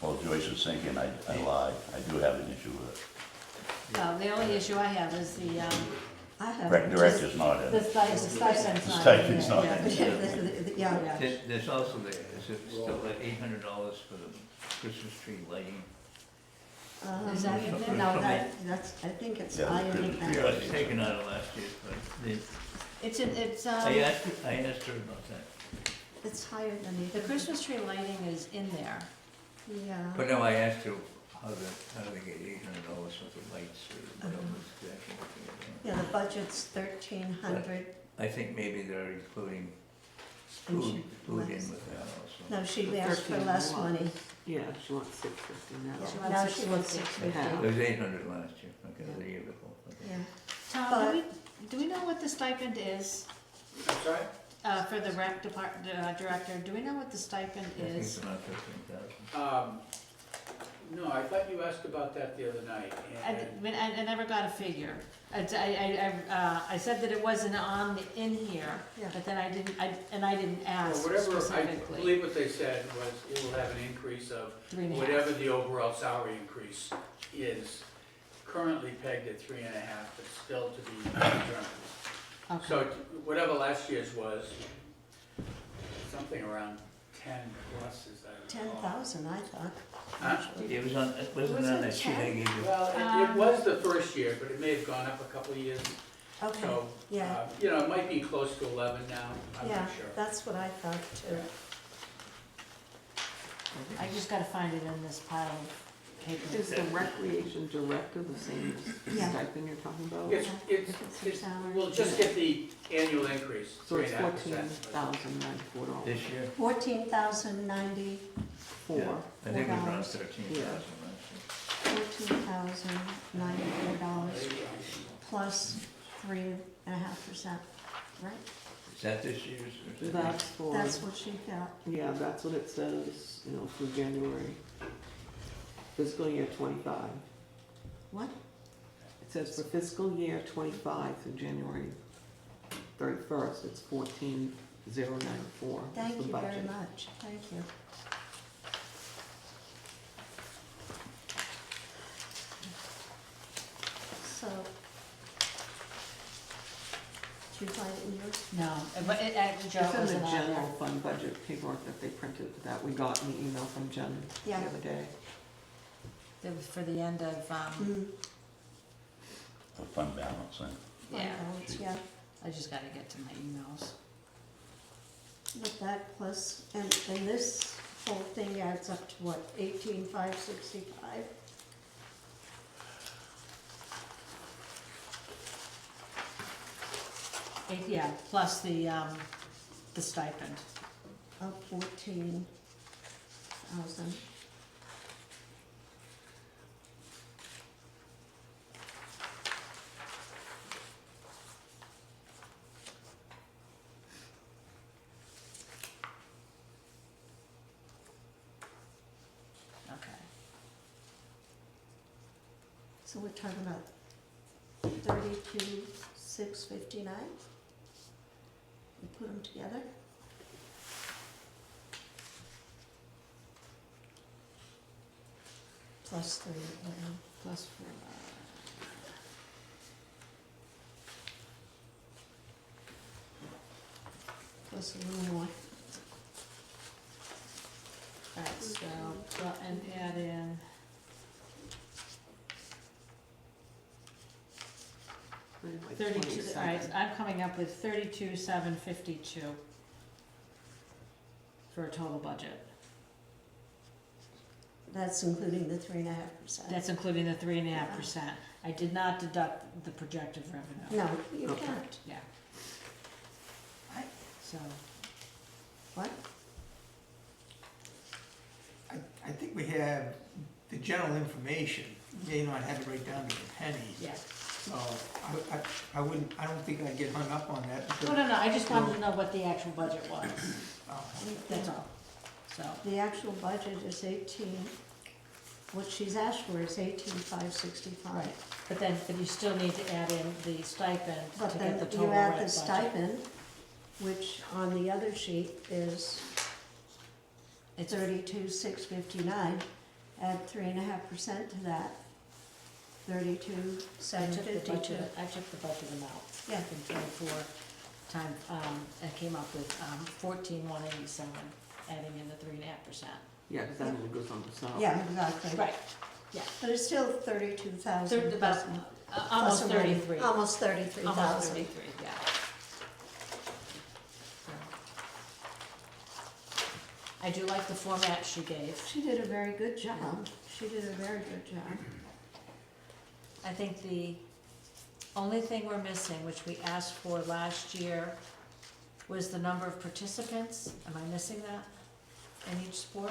[SPEAKER 3] Well, Joyce is thinking I lied. I do have an issue with
[SPEAKER 1] The only issue I have is the,
[SPEAKER 2] I
[SPEAKER 3] it.
[SPEAKER 2] have.
[SPEAKER 3] Rec director's not in
[SPEAKER 1] the
[SPEAKER 3] it.
[SPEAKER 1] stipend's
[SPEAKER 3] The
[SPEAKER 1] not.
[SPEAKER 3] stipend's not
[SPEAKER 1] Yeah.
[SPEAKER 3] in it.
[SPEAKER 2] Yeah,
[SPEAKER 4] There's also is it still like $800 for the Christmas tree lighting?
[SPEAKER 1] Is that in there?
[SPEAKER 2] No, that's, I think it's
[SPEAKER 3] Yeah,
[SPEAKER 2] higher
[SPEAKER 3] the
[SPEAKER 2] than
[SPEAKER 3] Christmas tree
[SPEAKER 2] that.
[SPEAKER 4] It was taken out of last year's, but
[SPEAKER 1] It's in, it's,
[SPEAKER 4] I asked her about that.
[SPEAKER 2] It's higher than
[SPEAKER 1] the
[SPEAKER 2] the.
[SPEAKER 1] Christmas tree lighting is in there.
[SPEAKER 2] Yeah.
[SPEAKER 4] But no, I asked her how do they get $800 worth of lights or whatever exactly.
[SPEAKER 2] Yeah, the budget's 1,300.
[SPEAKER 4] I think maybe they're including food in with that also.
[SPEAKER 2] No, she asked for
[SPEAKER 7] 13
[SPEAKER 2] less
[SPEAKER 7] more.
[SPEAKER 2] money.
[SPEAKER 7] Yeah, she wants 650 now.
[SPEAKER 1] She
[SPEAKER 2] Yeah,
[SPEAKER 1] wants
[SPEAKER 2] now she wants
[SPEAKER 1] 650.
[SPEAKER 2] 650.
[SPEAKER 4] It was 800 last year, okay, the year before. Okay.
[SPEAKER 2] Yeah.
[SPEAKER 1] Tom, do we know what the stipend is?
[SPEAKER 8] I'm sorry?
[SPEAKER 1] For the rec department, director, do we know what the stipend
[SPEAKER 4] I think
[SPEAKER 1] is?
[SPEAKER 4] it's around 13,000.
[SPEAKER 8] No, I thought you asked about that the other night,
[SPEAKER 1] I never got a figure. I said that it wasn't in here,
[SPEAKER 2] Yeah.
[SPEAKER 1] but then I didn't
[SPEAKER 8] well,
[SPEAKER 1] ask
[SPEAKER 8] whatever, I
[SPEAKER 1] specifically.
[SPEAKER 8] believe what they said was it will have an increase of
[SPEAKER 1] 3.5.
[SPEAKER 8] whatever the overall salary increase is, currently pegged at 3.5, but still to be determined.
[SPEAKER 1] Okay.
[SPEAKER 8] So whatever last year's was, something around 10 plus, is that?
[SPEAKER 2] 10,000, I thought.
[SPEAKER 8] Huh?
[SPEAKER 4] It was on, it wasn't
[SPEAKER 2] Was
[SPEAKER 4] on
[SPEAKER 2] it
[SPEAKER 4] that sheet I
[SPEAKER 2] 10?
[SPEAKER 4] gave you.
[SPEAKER 8] Well, it was the first year, but it may have gone up a couple of years.
[SPEAKER 2] Okay,
[SPEAKER 8] So,
[SPEAKER 2] yeah,
[SPEAKER 8] you know, it might be close to 11 now, I'm
[SPEAKER 2] yeah,
[SPEAKER 8] not sure.
[SPEAKER 2] that's what I thought too.
[SPEAKER 1] I just gotta find it in this pile of
[SPEAKER 7] Is
[SPEAKER 1] papers.
[SPEAKER 7] the recreation director the same as the
[SPEAKER 2] Yeah.
[SPEAKER 7] stipend you're talking about?
[SPEAKER 8] It's,
[SPEAKER 2] salary.
[SPEAKER 8] we'll just get the annual increase,
[SPEAKER 7] So it's
[SPEAKER 8] 3.5%.
[SPEAKER 7] $14,094.
[SPEAKER 4] This year?
[SPEAKER 2] 14,094.
[SPEAKER 4] Yeah, I think it was around
[SPEAKER 2] $4.
[SPEAKER 4] 13,000 last
[SPEAKER 2] $14,094 plus 3.5%, right?
[SPEAKER 4] year. Is that this year's? Or is that
[SPEAKER 7] That's for,
[SPEAKER 2] That's what she got.
[SPEAKER 7] yeah, that's what it says, you know, through January. Fiscal year 25.
[SPEAKER 2] What?
[SPEAKER 7] It says for fiscal year 25 through January 31st, it's 14,094. That's
[SPEAKER 2] Thank
[SPEAKER 7] the
[SPEAKER 2] you very
[SPEAKER 7] budget.
[SPEAKER 2] much, thank you. So. Did you find it in yours?
[SPEAKER 1] No, but Joe
[SPEAKER 7] It's in
[SPEAKER 1] wasn't
[SPEAKER 7] the
[SPEAKER 1] on there.
[SPEAKER 7] general fund budget paperwork that they printed, that we got in the email from Jen the
[SPEAKER 2] Yeah.
[SPEAKER 7] other day.
[SPEAKER 1] It was for the end of,
[SPEAKER 2] Mm,
[SPEAKER 3] The fund balance, and
[SPEAKER 2] fund
[SPEAKER 1] yeah,
[SPEAKER 2] balance, yeah,
[SPEAKER 1] I just gotta get to my emails.
[SPEAKER 2] with that plus, and this whole thing adds up to what, 18,565?
[SPEAKER 1] Yeah, plus the stipend.
[SPEAKER 2] Of 14,000.
[SPEAKER 1] Okay.
[SPEAKER 2] So we're talking about 32,659? We put them together? Plus 3,
[SPEAKER 1] Plus for,
[SPEAKER 2] plus a little more.
[SPEAKER 1] alright, so, and add in,
[SPEAKER 7] Like
[SPEAKER 1] 32,
[SPEAKER 7] 27.
[SPEAKER 1] alright, I'm coming up with 32,752 for a total budget.
[SPEAKER 2] That's including the 3.5%.
[SPEAKER 1] That's including the 3.5%. I did not deduct the projected revenue.
[SPEAKER 2] No, you
[SPEAKER 7] Okay.
[SPEAKER 2] can't.
[SPEAKER 1] Yeah. So,
[SPEAKER 2] What?
[SPEAKER 6] I think we have the general information, we may not have it right down to the penny.
[SPEAKER 1] yeah.
[SPEAKER 6] So I wouldn't, I don't think I'd get hung up on that because.
[SPEAKER 1] No, I just wanted to know what the actual budget was,
[SPEAKER 6] Oh,
[SPEAKER 1] that's all. So,
[SPEAKER 2] The actual budget is 18, what she's asked for is 18,565.
[SPEAKER 1] right, but you still need to add in the stipend
[SPEAKER 2] But
[SPEAKER 1] to
[SPEAKER 2] then
[SPEAKER 1] get the total
[SPEAKER 2] you
[SPEAKER 1] rec
[SPEAKER 2] add
[SPEAKER 1] budget.
[SPEAKER 2] the stipend, which on the other sheet is
[SPEAKER 1] It's
[SPEAKER 2] 32,659, add 3.5% to that,
[SPEAKER 1] I took the
[SPEAKER 2] 32,752.
[SPEAKER 1] budget, I took the budget amount.
[SPEAKER 2] Yeah.
[SPEAKER 1] From 24 times, I came up with 14,187, adding in the 3.5%.
[SPEAKER 7] Yeah, because that only goes on the salary.
[SPEAKER 2] Yeah, exactly.
[SPEAKER 1] Right,
[SPEAKER 2] But it's still 32,000.
[SPEAKER 1] about, almost
[SPEAKER 2] plus or minus-
[SPEAKER 1] 33.
[SPEAKER 2] Almost 33,000.
[SPEAKER 1] Almost 33, yeah. So. I do like the format she gave.
[SPEAKER 2] She did a very good job. She did a very good job.
[SPEAKER 1] I think the only thing we're missing, which we asked for last year, was the number of participants. Am I missing that in each sport?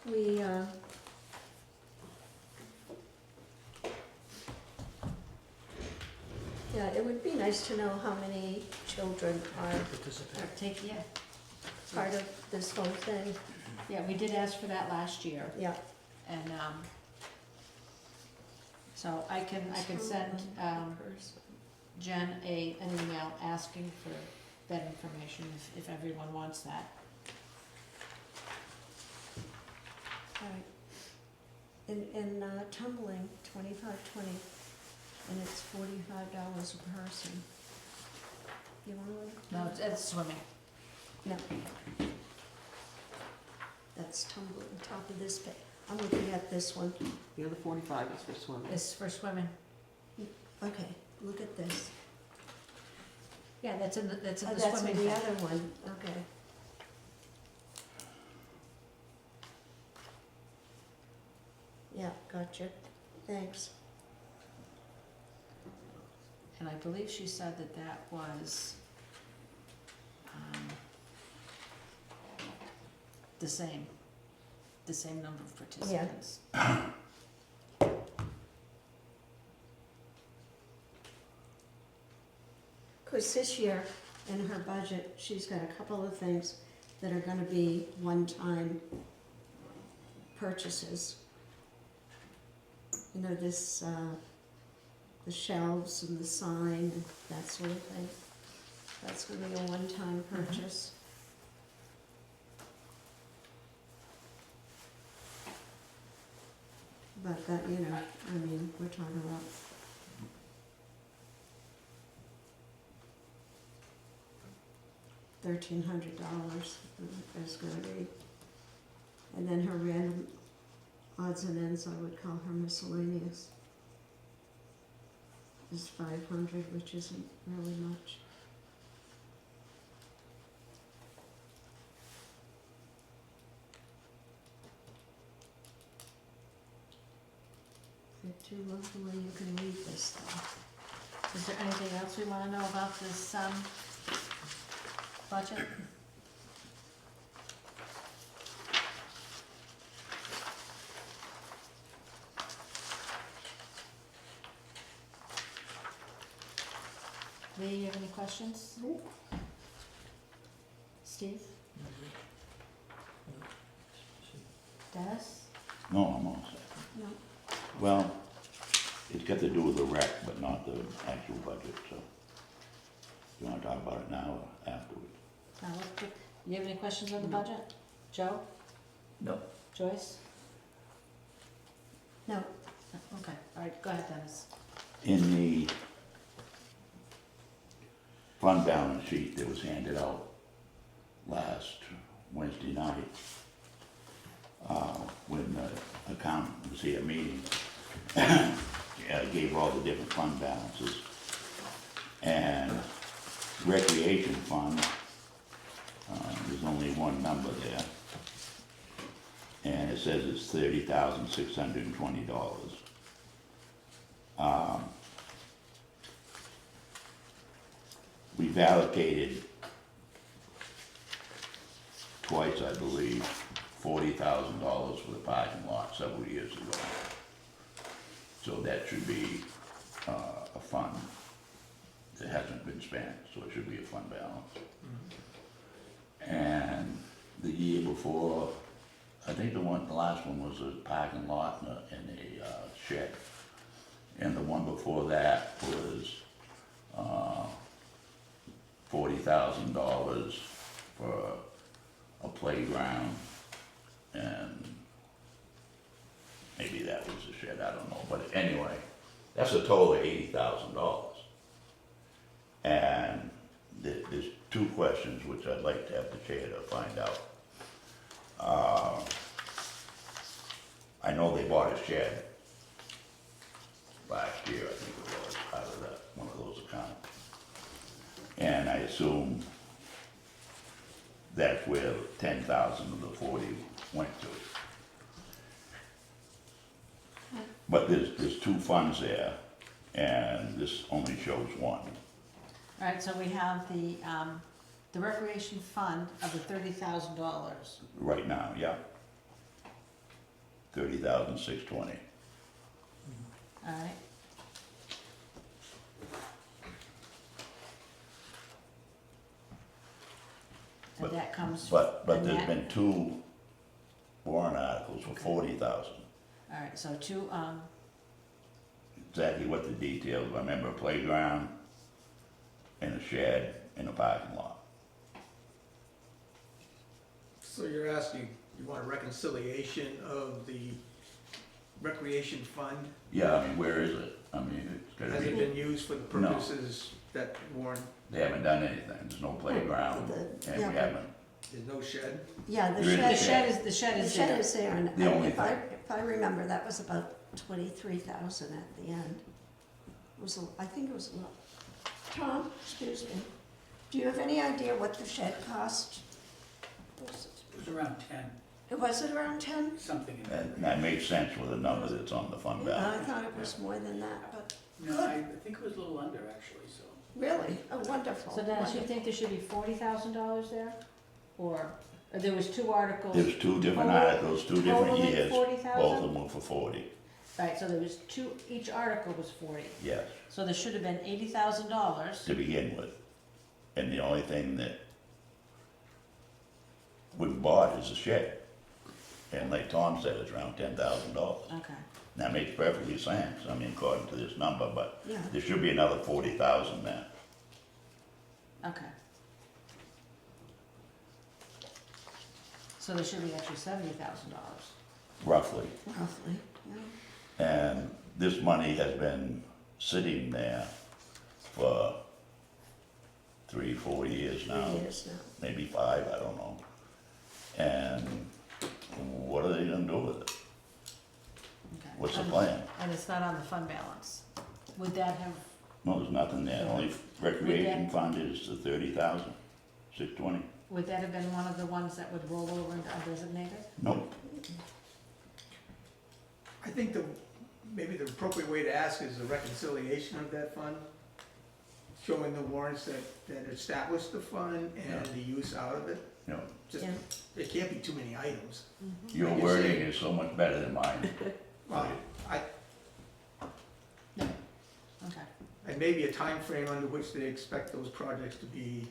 [SPEAKER 2] We, yeah, it would be nice to know how many children are
[SPEAKER 1] Take, yeah.
[SPEAKER 2] part of this whole thing.
[SPEAKER 1] Yeah, we did ask for that last year,
[SPEAKER 2] Yeah.
[SPEAKER 1] and, so I can send, Jen an email asking for that information if everyone wants that.
[SPEAKER 2] All right. In tumbling, 25/20, and it's $45 a person. You wanna look?
[SPEAKER 1] No, it's swimming.
[SPEAKER 2] No. That's tumbling, top of this page. I'm looking at this one.
[SPEAKER 7] The other 45 is for swimming.
[SPEAKER 1] It's for swimming.
[SPEAKER 2] Okay, look at this.
[SPEAKER 1] Yeah, that's in the
[SPEAKER 2] That's
[SPEAKER 1] swimming
[SPEAKER 2] in the
[SPEAKER 1] thing.
[SPEAKER 2] other one, okay. Yeah, gotcha. Thanks.
[SPEAKER 1] And I believe she said that that was, the same number of participants.
[SPEAKER 2] Of course, this year, in her budget, she's got a couple of things that are gonna be one-time purchases. You know, this, the shelves and the sign and that sort of thing. That's gonna be a one-time purchase. But that, you know, I mean, we're talking about $1,300 is gonna be. And then her random odds and ends, I would call her miscellaneous, is 500, which isn't really much. I do love the way you can read this stuff.
[SPEAKER 1] Is there anything else we wanna know about this, budget? Lee, you have any questions? Steve? Dennis?
[SPEAKER 3] No, I'm all set.
[SPEAKER 2] No,
[SPEAKER 3] Well, it's got to do with the rec, but not the actual budget, so. You wanna talk about it now or afterwards?
[SPEAKER 1] You have any questions on the budget? Joe?
[SPEAKER 4] No.
[SPEAKER 1] Joyce?
[SPEAKER 2] no,
[SPEAKER 1] Okay, all right, go ahead, Dennis.
[SPEAKER 3] In the fund balance sheet that was handed out last Wednesday night, when the accountant was here meeting, gave all the different fund balances. And recreation fund, there's only one number there. And it says it's $30,620. We've allocated twice, I believe, $40,000 for the parking lot several years ago. So that should be a fund that hasn't been spent, so it should be a fund balance. And the year before, I think the last one was a parking lot and a shed. And the one before that was $40,000 for a playground, and maybe that was a shed, I don't know, but anyway, that's a total of $80,000. And there's two questions which I'd like to have the chair to find out. I know they bought a shed last year, I think it was, out of that, one of those accounts. And I assume that's where 10,000 of the 40 went to. But there's two funds there, and this only shows one.
[SPEAKER 1] All right, so we have the recreation fund of the $30,000.
[SPEAKER 3] Right now, yeah. 30,620.
[SPEAKER 1] All right. And
[SPEAKER 3] But-
[SPEAKER 1] that comes.
[SPEAKER 3] But
[SPEAKER 1] and
[SPEAKER 3] there's
[SPEAKER 1] that-
[SPEAKER 3] been two warrant articles for 40,000.
[SPEAKER 1] All right, so two,
[SPEAKER 3] Exactly what the details, I remember a playground and a shed in a parking lot.
[SPEAKER 6] So you're asking, you want a reconciliation of the recreation fund?
[SPEAKER 3] Yeah, I mean, where is it? I mean, it's gotta
[SPEAKER 6] Has it
[SPEAKER 3] be,
[SPEAKER 6] been used for the
[SPEAKER 3] No.
[SPEAKER 6] purposes that Warren,
[SPEAKER 3] they haven't done anything, there's no playground, and
[SPEAKER 2] yeah.
[SPEAKER 3] we haven't.
[SPEAKER 6] there's no shed?
[SPEAKER 2] Yeah, the
[SPEAKER 3] There is a
[SPEAKER 2] shed,
[SPEAKER 1] the shed
[SPEAKER 2] the
[SPEAKER 1] is
[SPEAKER 2] shed
[SPEAKER 1] there.
[SPEAKER 2] is there, and
[SPEAKER 3] The only
[SPEAKER 2] if I remember, that was about 23,000 at the end. It was, I think it was a lot. Tom, excuse me, do you have any idea what the shed cost?
[SPEAKER 8] It was around 10,
[SPEAKER 2] Was it around 10?
[SPEAKER 8] something in that.
[SPEAKER 3] And that makes sense with the number that's on the fund
[SPEAKER 2] I
[SPEAKER 3] balance.
[SPEAKER 2] thought it was more than that, but
[SPEAKER 8] No, I think it was a little under, actually, so.
[SPEAKER 2] really, oh, wonderful.
[SPEAKER 1] So Dennis, you think there should be $40,000 there? Or there was two articles?
[SPEAKER 3] There's two different
[SPEAKER 1] Total-
[SPEAKER 3] articles, two different
[SPEAKER 1] totaling
[SPEAKER 3] years,
[SPEAKER 1] 40,000?
[SPEAKER 3] both of them were for 40,
[SPEAKER 1] Right, so there was two, each article was 40.
[SPEAKER 3] yes,
[SPEAKER 1] So there should have been $80,000.
[SPEAKER 3] to begin with. And the only thing that we bought is a shed. And like Tom said, it's around $10,000.
[SPEAKER 1] Okay.
[SPEAKER 3] That makes perfectly sense, I mean, according to this number, but
[SPEAKER 2] Yeah.
[SPEAKER 3] there should be another 40,000 there.
[SPEAKER 1] Okay. So there should be actually $70,000.
[SPEAKER 3] Roughly.
[SPEAKER 2] Roughly, yeah.
[SPEAKER 3] And this money has been sitting there for 3-4 years now,
[SPEAKER 2] 3 years now.
[SPEAKER 3] maybe 5, I don't know. And what are they gonna do with it?
[SPEAKER 1] Okay.
[SPEAKER 3] What's the
[SPEAKER 1] And-
[SPEAKER 3] plan?
[SPEAKER 1] And it's not on the fund balance. Would that have,
[SPEAKER 3] No, there's nothing there, only recreation fund is the 30,620.
[SPEAKER 1] would that have been one of the ones that would roll over into undesignated?
[SPEAKER 3] Nope,
[SPEAKER 6] I think maybe the appropriate way to ask is the reconciliation of that fund, showing the warrants that established the fund and
[SPEAKER 3] Yeah.
[SPEAKER 6] the use out of it.
[SPEAKER 3] you know,
[SPEAKER 6] Just,
[SPEAKER 2] Yeah.
[SPEAKER 6] it can't be too many items.
[SPEAKER 3] your
[SPEAKER 6] Like you
[SPEAKER 3] wording
[SPEAKER 6] say.
[SPEAKER 3] is so much better than mine.
[SPEAKER 6] Well,
[SPEAKER 1] Okay.
[SPEAKER 6] and maybe a time frame under which they expect those projects to be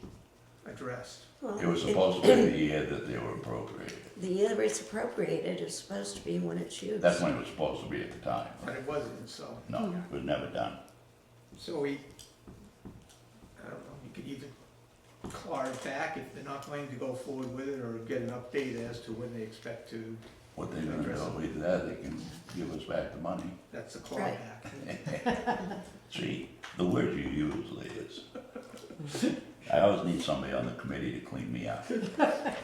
[SPEAKER 6] addressed.
[SPEAKER 2] Well,
[SPEAKER 3] It was supposed to be the year that they were appropriated.
[SPEAKER 2] The year it's appropriated is supposed to be when it's used.
[SPEAKER 3] That's when it was supposed to be at the time.
[SPEAKER 6] But it wasn't, so,
[SPEAKER 3] No, it was never done.
[SPEAKER 6] so I don't know, you could either claw it back if they're not going to go forward with it, or get an update as to when they expect to,
[SPEAKER 3] What they're gonna do with that, they can give us back the money.
[SPEAKER 6] that's the
[SPEAKER 2] Right.
[SPEAKER 6] clawback.
[SPEAKER 3] See, the word you use, Liz. I always need somebody on the committee to clean me up.
[SPEAKER 6] I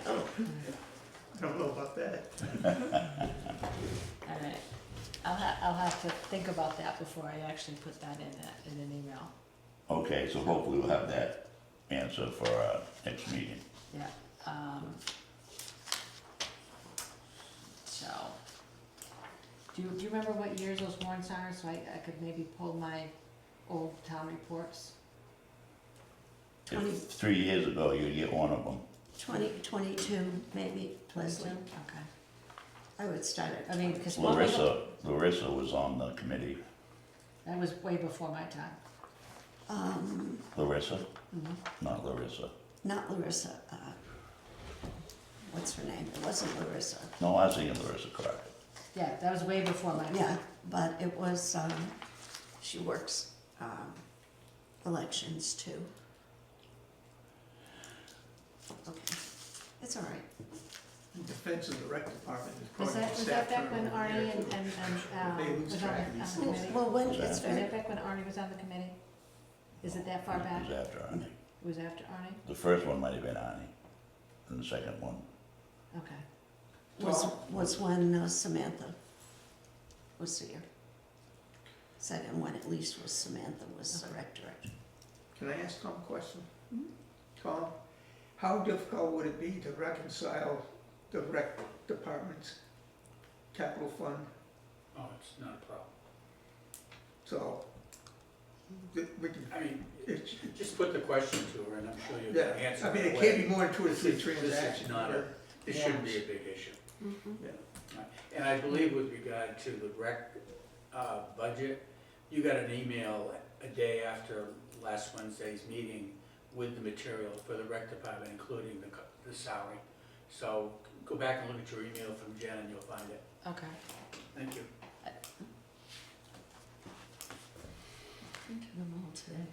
[SPEAKER 6] don't know about that.
[SPEAKER 1] All right. I'll have to think about that before I actually put that in an email.
[SPEAKER 3] Okay, so hopefully we'll have that answer for our next meeting.
[SPEAKER 1] Yeah. So, do you remember what years those warrants are, so I could maybe pull my old town reports?
[SPEAKER 3] If 3 years ago, you'd get one of them.
[SPEAKER 2] 2022, maybe, Leslie.
[SPEAKER 1] Okay.
[SPEAKER 2] I would start at.
[SPEAKER 1] I mean, because
[SPEAKER 3] Larissa was on the committee.
[SPEAKER 1] that was way before my time.
[SPEAKER 3] Larissa?
[SPEAKER 1] Mhm.
[SPEAKER 3] Not Larissa.
[SPEAKER 2] Not Larissa, what's her name? It wasn't Larissa.
[SPEAKER 3] No, I was thinking Larissa Crockett.
[SPEAKER 1] Yeah, that was way before my time.
[SPEAKER 2] Yeah, but it was, she works, elections too. Okay, it's all right.
[SPEAKER 6] The Defense of the Rec Department is
[SPEAKER 1] Was
[SPEAKER 6] probably
[SPEAKER 1] that,
[SPEAKER 6] the
[SPEAKER 1] was that
[SPEAKER 6] staff
[SPEAKER 1] back when
[SPEAKER 6] turnover
[SPEAKER 1] Arnie
[SPEAKER 6] there,
[SPEAKER 1] and,
[SPEAKER 6] too. They lose
[SPEAKER 1] was on
[SPEAKER 6] track of
[SPEAKER 1] the
[SPEAKER 6] these
[SPEAKER 1] committee?
[SPEAKER 2] Well, when,
[SPEAKER 3] Was
[SPEAKER 2] it's
[SPEAKER 3] that-
[SPEAKER 1] Was
[SPEAKER 2] very,
[SPEAKER 1] that back when Arnie was on the committee? Is it that far
[SPEAKER 3] It
[SPEAKER 1] back?
[SPEAKER 3] was after Arnie.
[SPEAKER 1] It was after Arnie?
[SPEAKER 3] The first one might have been Arnie, and the second one,
[SPEAKER 1] Okay.
[SPEAKER 2] was when Samantha was here. Second one at least was Samantha was the rec director.
[SPEAKER 6] Can I ask Tom a question? Tom, how difficult would it be to reconcile the rec department's capital fund?
[SPEAKER 8] Oh, it's not a problem.
[SPEAKER 6] So, we can,
[SPEAKER 8] I mean,
[SPEAKER 6] it's,
[SPEAKER 8] just put the question to her and I'm sure you'll
[SPEAKER 6] yeah,
[SPEAKER 8] get an answer.
[SPEAKER 6] I mean, it
[SPEAKER 8] right
[SPEAKER 6] can't
[SPEAKER 8] away.
[SPEAKER 6] be more than 2 or 3
[SPEAKER 8] This is
[SPEAKER 6] transactions.
[SPEAKER 8] not a, it shouldn't be a big issue. And I believe with regard to the rec, budget, you got an email a day after last Wednesday's meeting with the material for the rec department, including the salary. So go back and look at your email from Jen and you'll find it.
[SPEAKER 1] Okay.
[SPEAKER 8] Thank you.
[SPEAKER 2] Into them all today.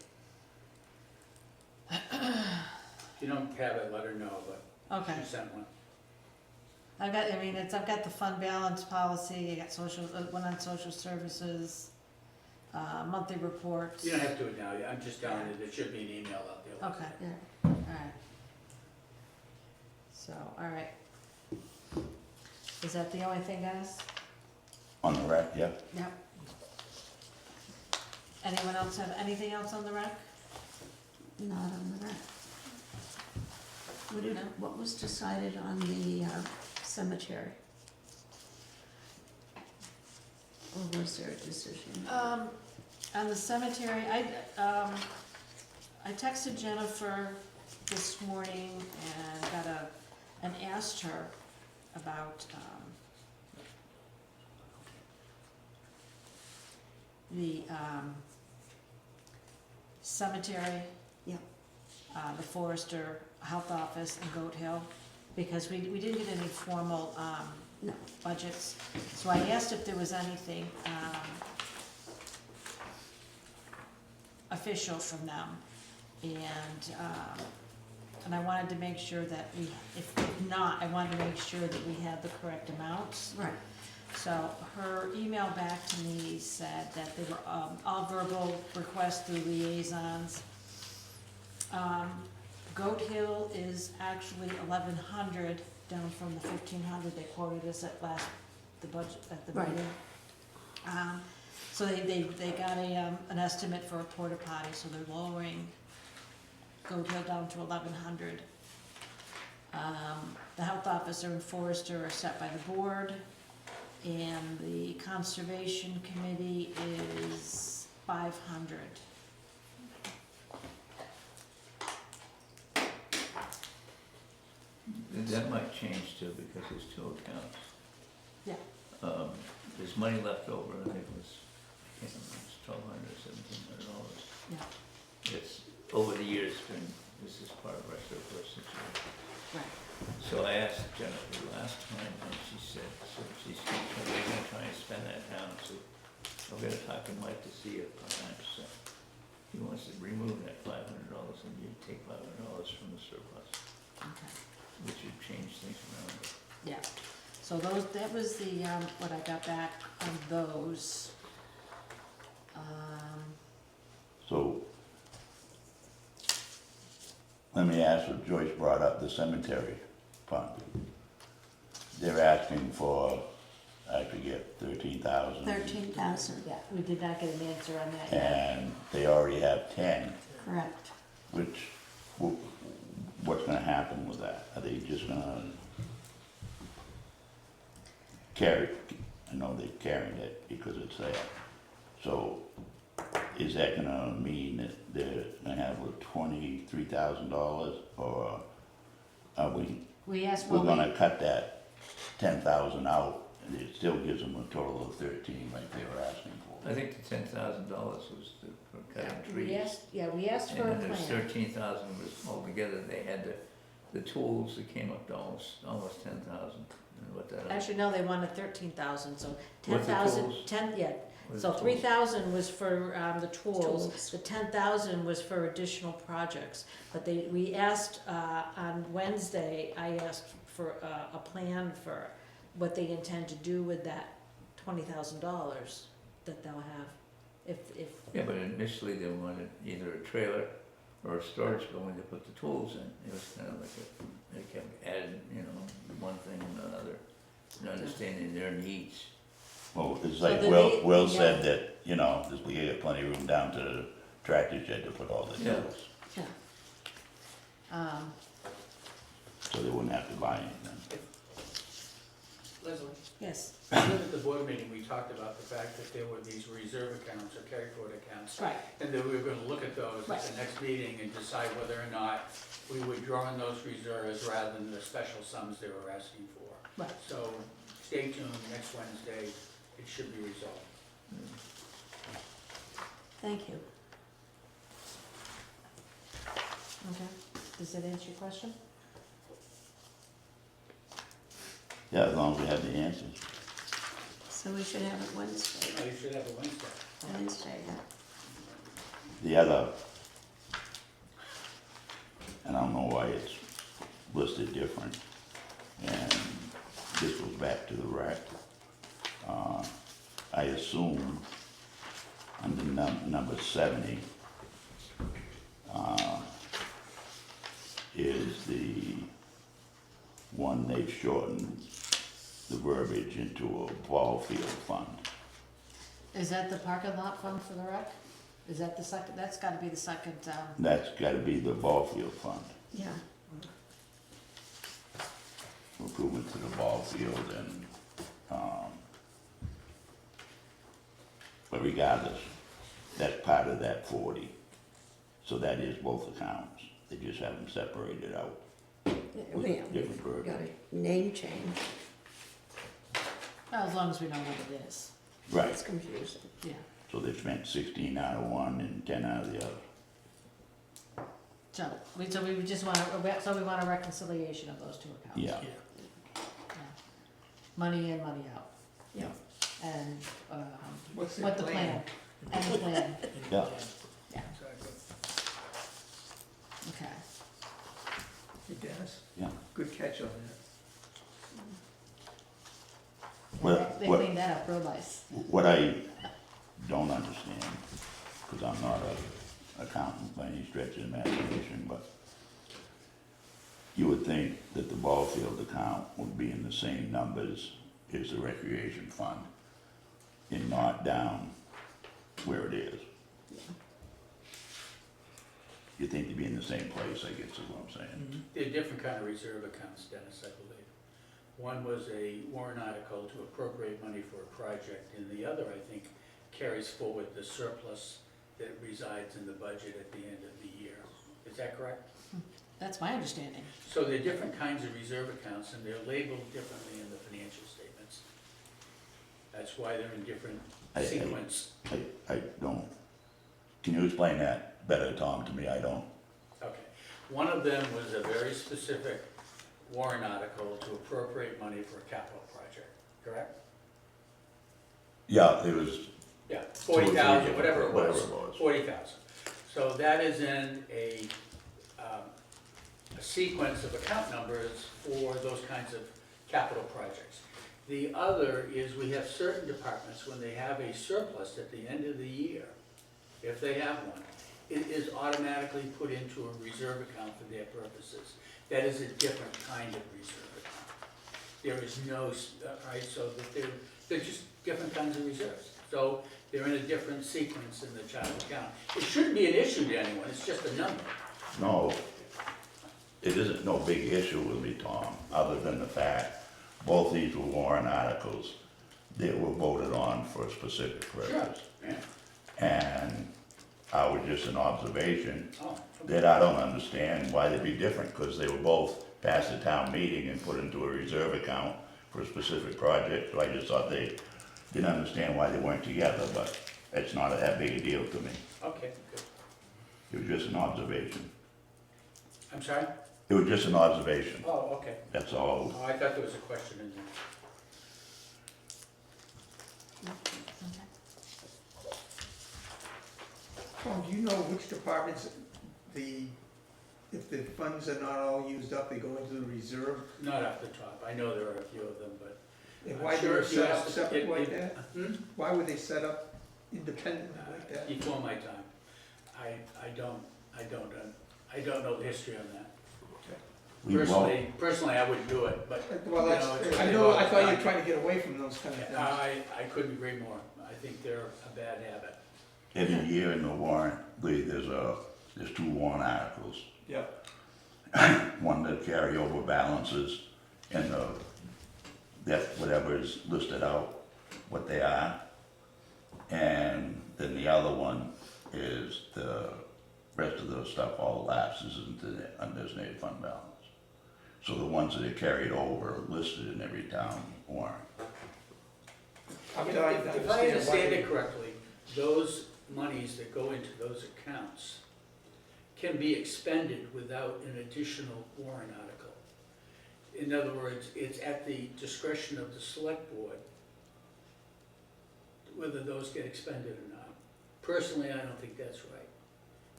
[SPEAKER 8] If you don't have it, let her know, but
[SPEAKER 1] Okay.
[SPEAKER 8] she sent one.
[SPEAKER 1] I've got the fund balance policy, I got one on social services, monthly reports.
[SPEAKER 8] You don't have to do it now, I'm just telling you, there should be an email out there.
[SPEAKER 1] Okay,
[SPEAKER 2] Yeah.
[SPEAKER 1] alright. So, alright. Is that the only thing, guys?
[SPEAKER 3] On the rec, yeah.
[SPEAKER 1] Yep. Anyone else have anything else on the rec?
[SPEAKER 2] Not on the rec.
[SPEAKER 1] No.
[SPEAKER 2] What was decided on the cemetery? Or was there a decision?
[SPEAKER 1] On the cemetery, I texted Jennifer this morning and and asked her about, the, cemetery.
[SPEAKER 2] Yeah.
[SPEAKER 1] The Forester Health Office and Goat Hill, because we didn't get any formal,
[SPEAKER 2] No.
[SPEAKER 1] budgets. So I asked if there was anything, official from them. And I wanted to make sure that if not, I wanted to make sure that we had the correct amounts.
[SPEAKER 2] Right.
[SPEAKER 1] So her email back to me said that they were, all verbal requests through liaisons. Goat Hill is actually 1,100, down from the 1,500 they quoted us at the budget, at the
[SPEAKER 2] Right.
[SPEAKER 1] meeting. So they got an estimate for a porta potty, so they're lowering Goat Hill down to 1,100. The health officer and forester are set by the board, and the conservation committee is 500.
[SPEAKER 4] That might change too, because there's 2 accounts.
[SPEAKER 1] Yeah.
[SPEAKER 4] There's money left over, I think it was, I can't remember, it's $1,200 or $1,700.
[SPEAKER 1] Yeah,
[SPEAKER 4] It's, over the years, this is part of our surplus situation.
[SPEAKER 1] right.
[SPEAKER 4] So I asked Jennifer last time, and she said, she's gonna try and spend that down, so I'm gonna talk to Mike to see if perhaps he wants to remove that $500 and you take $500 from the surplus,
[SPEAKER 1] Okay.
[SPEAKER 4] which would change things around.
[SPEAKER 1] Yeah, so that was the, what I got back on those.
[SPEAKER 3] So, let me ask what Joyce brought up, the cemetery fund. They're asking for, I forget, 13,000.
[SPEAKER 2] 13,000,
[SPEAKER 1] Yeah, we did not get an answer on that yet.
[SPEAKER 3] And they already have 10,
[SPEAKER 2] correct.
[SPEAKER 3] which, what's gonna happen with that? Are they just gonna carry, I know they carried it because it's there. So, is that gonna mean that they're gonna have $23,000, or are
[SPEAKER 1] We asked,
[SPEAKER 3] we're
[SPEAKER 1] well,
[SPEAKER 3] gonna cut that 10,000 out, and it still gives them a total of 13 like they were asking for?
[SPEAKER 4] I think the $10,000 was for cutting trees.
[SPEAKER 1] we asked for a
[SPEAKER 4] And then there's
[SPEAKER 1] plan.
[SPEAKER 4] 13,000 was altogether, they had the tools that came up to almost 10,000. And what that.
[SPEAKER 1] Actually, no, they wanted 13,000, so
[SPEAKER 4] With the
[SPEAKER 1] 10,000,
[SPEAKER 4] tools?
[SPEAKER 1] 10, yeah.
[SPEAKER 4] with
[SPEAKER 1] So
[SPEAKER 4] the tools.
[SPEAKER 1] 3,000 was for, the tools,
[SPEAKER 2] Tools.
[SPEAKER 1] the 10,000 was for additional projects. But we asked, on Wednesday, I asked for a plan for what they intend to do with that $20,000 that they'll have, if.
[SPEAKER 4] Yeah, but initially they wanted either a trailer or a storage building to put the tools in. It was kind of like they kept adding, one thing and another. and understanding their needs.
[SPEAKER 3] Well, it's
[SPEAKER 1] So
[SPEAKER 3] like
[SPEAKER 1] the
[SPEAKER 3] Will,
[SPEAKER 1] need-
[SPEAKER 3] Will
[SPEAKER 1] yeah.
[SPEAKER 3] said that, you know, we got plenty of room down to the tractor shed to put all the
[SPEAKER 4] Yeah.
[SPEAKER 3] tools,
[SPEAKER 1] Yeah.
[SPEAKER 3] so they wouldn't have to buy anything.
[SPEAKER 8] Leslie,
[SPEAKER 1] Yes,
[SPEAKER 8] at the board meeting, we talked about the fact that there were these reserve accounts or carry forward accounts.
[SPEAKER 1] right,
[SPEAKER 8] And that we were gonna look at those at the next meeting and decide whether or not we would draw in those reserves rather than the special sums they were asking for.
[SPEAKER 1] right.
[SPEAKER 8] So stay tuned, next Wednesday, it should be resolved.
[SPEAKER 1] Thank you. Okay, does that answer your question?
[SPEAKER 3] Yeah, as long as we have the answers.
[SPEAKER 2] So we should have it Wednesday.
[SPEAKER 8] Oh, you should have a Wednesday.
[SPEAKER 2] Wednesday, yeah.
[SPEAKER 3] The other, and I don't know why it's listed different, and this goes back to the rec. I assume under number 70 is the one they've shortened the verbiage into a ball field fund.
[SPEAKER 1] Is that the parking lot fund for the rec? Is that the second, that's gotta be the second,
[SPEAKER 3] That's gotta be the ball field fund,
[SPEAKER 2] Yeah.
[SPEAKER 3] improvement to the ball field and, but regardless, that's part of that 40. So that is both accounts, they just have them separated out with
[SPEAKER 2] We
[SPEAKER 3] different
[SPEAKER 2] got
[SPEAKER 3] verbiage.
[SPEAKER 2] a name change.
[SPEAKER 1] well, as long as we know what it is,
[SPEAKER 3] Right,
[SPEAKER 2] It's confusing.
[SPEAKER 1] yeah.
[SPEAKER 3] so they've spent 16 out of one and 10 out of the other.
[SPEAKER 1] So we just want a reconciliation of those two accounts.
[SPEAKER 3] Yeah,
[SPEAKER 1] Yeah. Money in, money out.
[SPEAKER 2] Yeah.
[SPEAKER 1] And,
[SPEAKER 6] What's the
[SPEAKER 1] what the
[SPEAKER 6] plan?
[SPEAKER 1] plan, and the plan,
[SPEAKER 3] yeah.
[SPEAKER 1] yeah,
[SPEAKER 8] Exactly.
[SPEAKER 1] okay.
[SPEAKER 6] Hey, Dennis?
[SPEAKER 3] Yeah.
[SPEAKER 6] Good catch on that.
[SPEAKER 3] What-
[SPEAKER 1] They
[SPEAKER 3] what-
[SPEAKER 1] cleaned that up real nice.
[SPEAKER 3] What I don't understand, because I'm not an accountant by any stretch of the imagination, but you would think that the ball field account would be in the same numbers as the recreation fund and not down where it is. You think they'd be in the same place, I guess is what I'm saying.
[SPEAKER 8] They're different kind of reserve accounts, Dennis, I believe. One was a warrant article to appropriate money for a project, and the other, I think, carries forward the surplus that resides in the budget at the end of the year. Is that correct?
[SPEAKER 1] That's my understanding.
[SPEAKER 8] So they're different kinds of reserve accounts, and they're labeled differently in the financial statements. That's why they're in different
[SPEAKER 3] I-
[SPEAKER 8] sequence.
[SPEAKER 3] I don't, can you explain that better, Tom, to me? I don't.
[SPEAKER 8] Okay. One of them was a very specific warrant article to appropriate money for a capital project, correct?
[SPEAKER 3] Yeah, it was.
[SPEAKER 8] Yeah,
[SPEAKER 3] 40,000,
[SPEAKER 8] 40,000, whatever it was.
[SPEAKER 3] 40,000.
[SPEAKER 8] So that is in a sequence of account numbers for those kinds of capital projects. The other is we have certain departments, when they have a surplus at the end of the year, if they have one, it is automatically put into a reserve account for their purposes. That is a different kind of reserve account. There is no, right, so that they're just different kinds of reserves. So they're in a different sequence in the child account. It shouldn't be an issue to anyone, it's just a number.
[SPEAKER 3] No, it isn't no big issue with me, Tom, other than the fact both these were warrant articles that were voted on for a specific purpose.
[SPEAKER 8] Yeah.
[SPEAKER 3] And I was just an observation
[SPEAKER 8] Oh,
[SPEAKER 3] that I don't understand why they'd be different, because they were both passed the town meeting and put into a reserve account for a specific project, so I just thought they didn't understand why they weren't together, but it's not that big a deal to me.
[SPEAKER 8] okay, good.
[SPEAKER 3] It was just an observation.
[SPEAKER 8] I'm sorry?
[SPEAKER 3] It was just an observation,
[SPEAKER 8] Oh, okay.
[SPEAKER 3] that's all.
[SPEAKER 8] Oh, I thought there was a question in there.
[SPEAKER 6] Tom, do you know which departments if the funds are not all used up, they go into the reserve?
[SPEAKER 8] Not off the top, I know there are a few of them, but.
[SPEAKER 6] And
[SPEAKER 8] I'm
[SPEAKER 6] why
[SPEAKER 8] sure
[SPEAKER 6] they
[SPEAKER 8] if you
[SPEAKER 6] set up
[SPEAKER 8] asked-
[SPEAKER 6] separate
[SPEAKER 8] it-
[SPEAKER 6] like
[SPEAKER 8] it-
[SPEAKER 6] that?
[SPEAKER 8] Hmm?
[SPEAKER 6] Why were they set up independently like that?
[SPEAKER 8] Before my time. I don't know the history on that.
[SPEAKER 3] We won't,
[SPEAKER 8] Personally, I wouldn't do it, but,
[SPEAKER 6] Well,
[SPEAKER 8] you
[SPEAKER 6] that's,
[SPEAKER 8] know, it's
[SPEAKER 6] I
[SPEAKER 8] kind
[SPEAKER 6] know,
[SPEAKER 8] of
[SPEAKER 6] I thought you
[SPEAKER 8] a-
[SPEAKER 6] were trying to get away from those kind of things.
[SPEAKER 8] I couldn't agree more. I think they're a bad habit.
[SPEAKER 3] every year in the warrant, there's 2 warrant articles.
[SPEAKER 6] Yeah,
[SPEAKER 3] One that carry over balances and that whatever is listed out, what they are. And then the other one is the rest of the stuff, all lapses into the undesignated fund balance. So the ones that are carried over are listed in every town warrant.
[SPEAKER 6] I'm
[SPEAKER 8] If
[SPEAKER 6] trying to
[SPEAKER 8] if I understand it
[SPEAKER 6] why-
[SPEAKER 8] correctly, those monies that go into those accounts can be expended without an additional warrant article. In other words, it's at the discretion of the select board whether those get expended or not. Personally, I don't think that's right.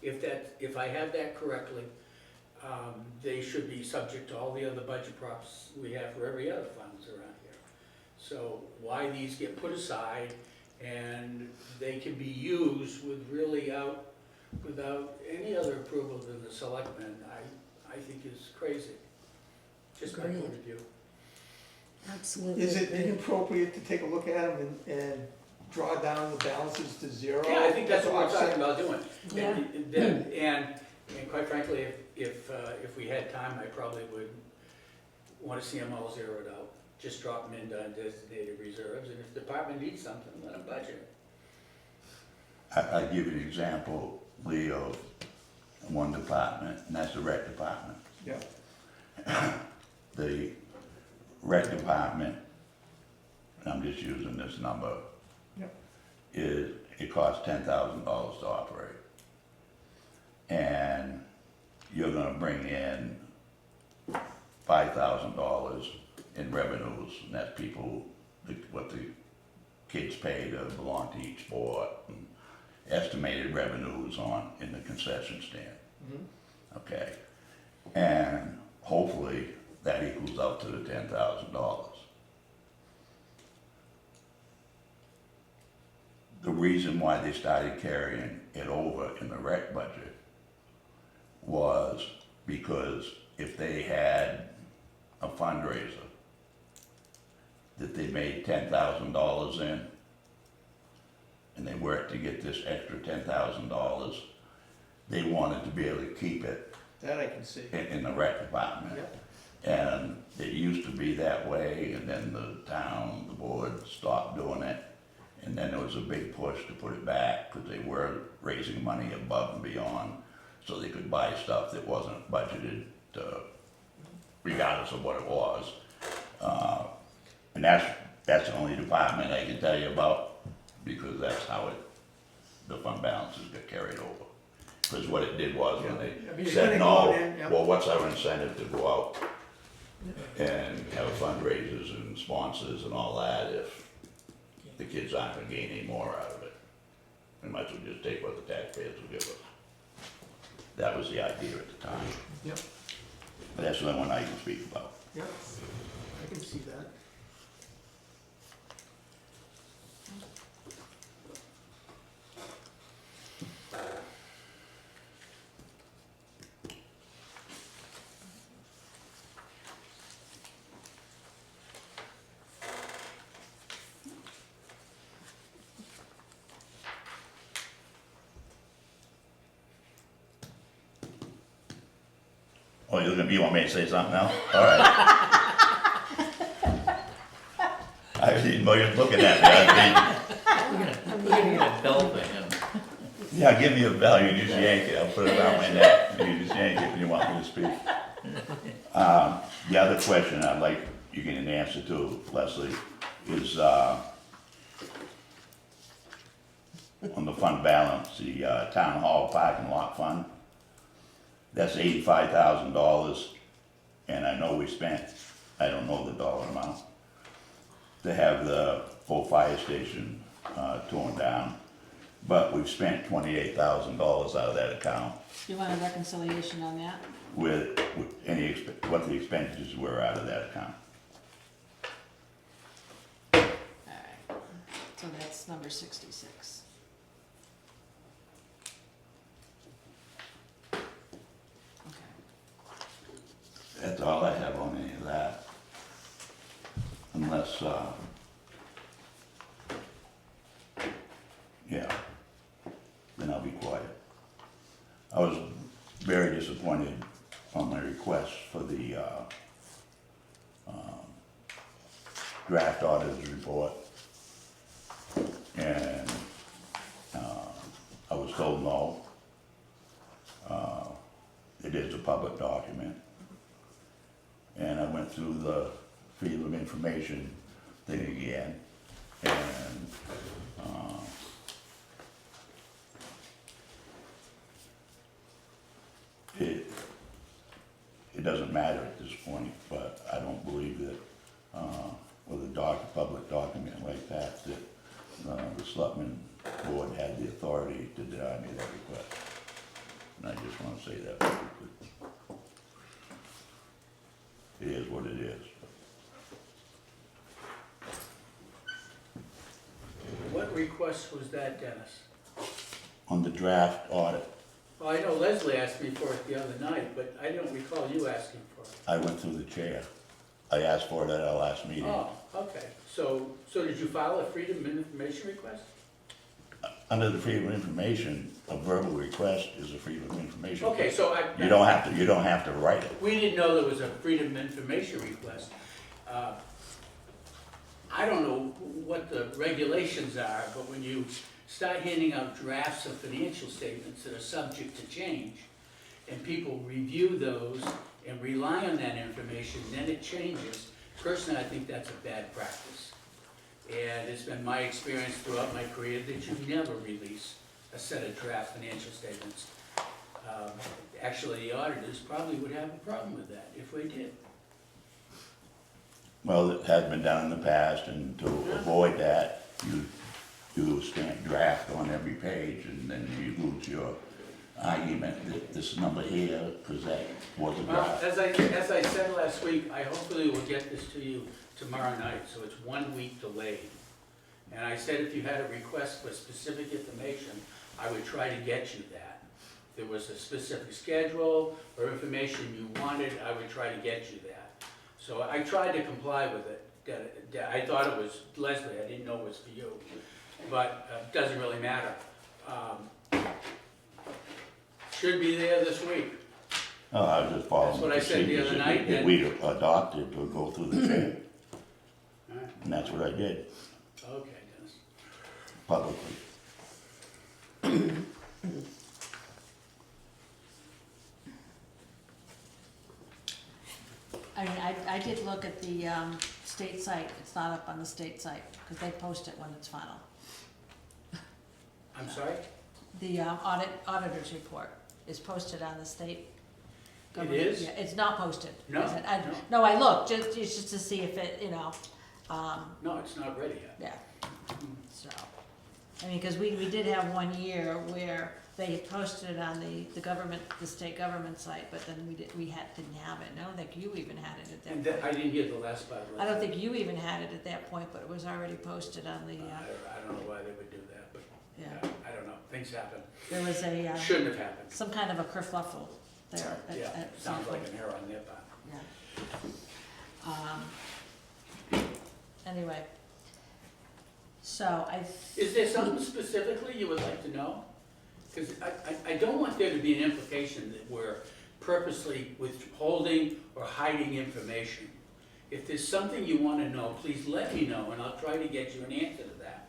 [SPEAKER 8] If I have that correctly, they should be subject to all the other budget props we have for every other funds around here. So why these get put aside and they can be used without any other approval than the selectmen, I think is crazy. Just my point of view.
[SPEAKER 2] Absolutely.
[SPEAKER 6] Is it inappropriate to take a look at them and draw down the balances to zero?
[SPEAKER 8] Yeah, I think that's what we're talking about doing.
[SPEAKER 2] Yeah.
[SPEAKER 8] And quite frankly, if we had time, I probably would wanna see them all zeroed out. Just drop them into undesignated reserves, and if the department needs something, let them budget.
[SPEAKER 3] I give you an example, Lee, of one department, and that's the rec department.
[SPEAKER 6] Yeah,
[SPEAKER 3] The rec department, and I'm just using this number,
[SPEAKER 6] Yep.
[SPEAKER 3] it costs $10,000 to operate. And you're gonna bring in $5,000 in revenues, and that's what the kids pay to belong to each sport, and estimated revenues in the concession stand. Okay, and hopefully that equals out to the $10,000. The reason why they started carrying it over in the rec budget was because if they had a fundraiser that they made $10,000 in, and they worked to get this extra $10,000, they wanted to be able to keep it
[SPEAKER 6] that I can see.
[SPEAKER 3] in the rec department.
[SPEAKER 6] Yep.
[SPEAKER 3] And it used to be that way, and then the board stopped doing it. And then there was a big push to put it back, because they were raising money above and beyond, so they could buy stuff that wasn't budgeted, regardless of what it was. And that's the only department I can tell you about, because that's how the fund balances get carried over. Because what it did was, when
[SPEAKER 6] I mean,
[SPEAKER 3] they
[SPEAKER 6] you're
[SPEAKER 3] said,
[SPEAKER 6] gonna go
[SPEAKER 3] no,
[SPEAKER 6] in, yep.
[SPEAKER 3] well, what's our incentive to go out and have fundraisers and sponsors and all that if the kids aren't gonna gain any more out of it? We might as well just take what the taxpayers will give us. That was the idea at the time.
[SPEAKER 6] Yep,
[SPEAKER 3] But that's the only one I can speak about.
[SPEAKER 6] yep, I can see that.
[SPEAKER 3] Oh, you want me to say something now? All right. I didn't know you were looking at me.
[SPEAKER 4] We're gonna get a bell for him.
[SPEAKER 3] Yeah, give me a bell, you just yank it, I'll put it around my neck, you just yank it when you want me to speak. The other question I'd like you get an answer to, Leslie, is, on the fund balance, the, town hall parking lot fund, that's $85,000, and I know we spent, I don't know the dollar amount, to have the full fire station, torn down. But we've spent $28,000 out of that account
[SPEAKER 1] You want a reconciliation on that?
[SPEAKER 3] with what the expenditures were out of that account.
[SPEAKER 1] Alright, so that's number 66. Okay.
[SPEAKER 3] That's all I have on any of that. Unless, yeah, then I'll be quiet. I was very disappointed on my request for the draft auditor's report. And I was told no. It is a public document. And I went through the Freedom of Information thing again, and it doesn't matter at this point, but I don't believe that with a public document like that, that the Selectmen Board had the authority to deny me that request. And I just want to say that publicly. It is what it is.
[SPEAKER 8] What request was that, Dennis?
[SPEAKER 3] On the draft audit,
[SPEAKER 8] Well, I know Leslie asked me for it the other night, but I don't recall you asking for it.
[SPEAKER 3] I went through the chair. I asked for it at our last meeting.
[SPEAKER 8] Oh, okay. So did you file a Freedom of Information request?
[SPEAKER 3] Under the Freedom of Information, a verbal request is a Freedom of Information.
[SPEAKER 8] Okay, so
[SPEAKER 3] You don't have to write it.
[SPEAKER 8] we didn't know there was a Freedom of Information request. I don't know what the regulations are, but when you start handing out drafts of financial statements that are subject to change, and people review those and rely on that information, then it changes. Personally, I think that's a bad practice. And it's been my experience throughout my career that you never release a set of draft financial statements. Actually, the auditors probably would have a problem with that if we did.
[SPEAKER 3] Well, it has been done in the past, and to avoid that, you do a stamp draft on every page, and then you lose your argument that this number here, because that was a
[SPEAKER 8] Well,
[SPEAKER 3] draft.
[SPEAKER 8] as I said last week, I hopefully will get this to you tomorrow night, so it's 1 week delayed. And I said if you had a request for specific information, I would try to get you that. If there was a specific schedule or information you wanted, I would try to get you that. So I tried to comply with it. I thought it was Leslie, I didn't know it was for you, but it doesn't really matter. Should be there this week.
[SPEAKER 3] No, I was just following.
[SPEAKER 8] That's what I said the other
[SPEAKER 3] procedures
[SPEAKER 8] night,
[SPEAKER 3] that
[SPEAKER 8] and-
[SPEAKER 3] we adopted to go through the chair,
[SPEAKER 8] All right.
[SPEAKER 3] and that's what I did,
[SPEAKER 8] Okay, Dennis.
[SPEAKER 3] publicly.
[SPEAKER 1] I mean, I did look at the state site, it's not up on the state site, because they post it when it's final.
[SPEAKER 8] I'm sorry?
[SPEAKER 1] The auditor's report is posted on the state.
[SPEAKER 8] It
[SPEAKER 1] government-
[SPEAKER 8] is?
[SPEAKER 1] Yeah, it's not posted.
[SPEAKER 8] No,
[SPEAKER 1] Is it?
[SPEAKER 8] no.
[SPEAKER 1] No, I looked, just to see if it,
[SPEAKER 8] No, it's not ready yet.
[SPEAKER 1] yeah, so. I mean, because we did have 1 year where they had posted it on the state government site, but then didn't have it, and I don't think you even had it at
[SPEAKER 8] And
[SPEAKER 1] that point.
[SPEAKER 8] I didn't get the last part.
[SPEAKER 1] I don't think you even had it at that point, but it was already posted on the,
[SPEAKER 8] I don't know why they would do that, but
[SPEAKER 1] yeah.
[SPEAKER 8] I don't know. Things happen.
[SPEAKER 1] There was a,
[SPEAKER 8] Shouldn't have happened.
[SPEAKER 1] some kind of a kerfluffle there
[SPEAKER 8] Yeah,
[SPEAKER 1] at some
[SPEAKER 8] sounds like
[SPEAKER 1] point.
[SPEAKER 8] an error on their part.
[SPEAKER 1] Yeah. Anyway, so
[SPEAKER 8] Is there something specifically you would like to know? Because I don't want there to be an implication that we're purposely withholding or hiding information. If there's something you want to know, please let me know, and I'll try to get you an answer to that.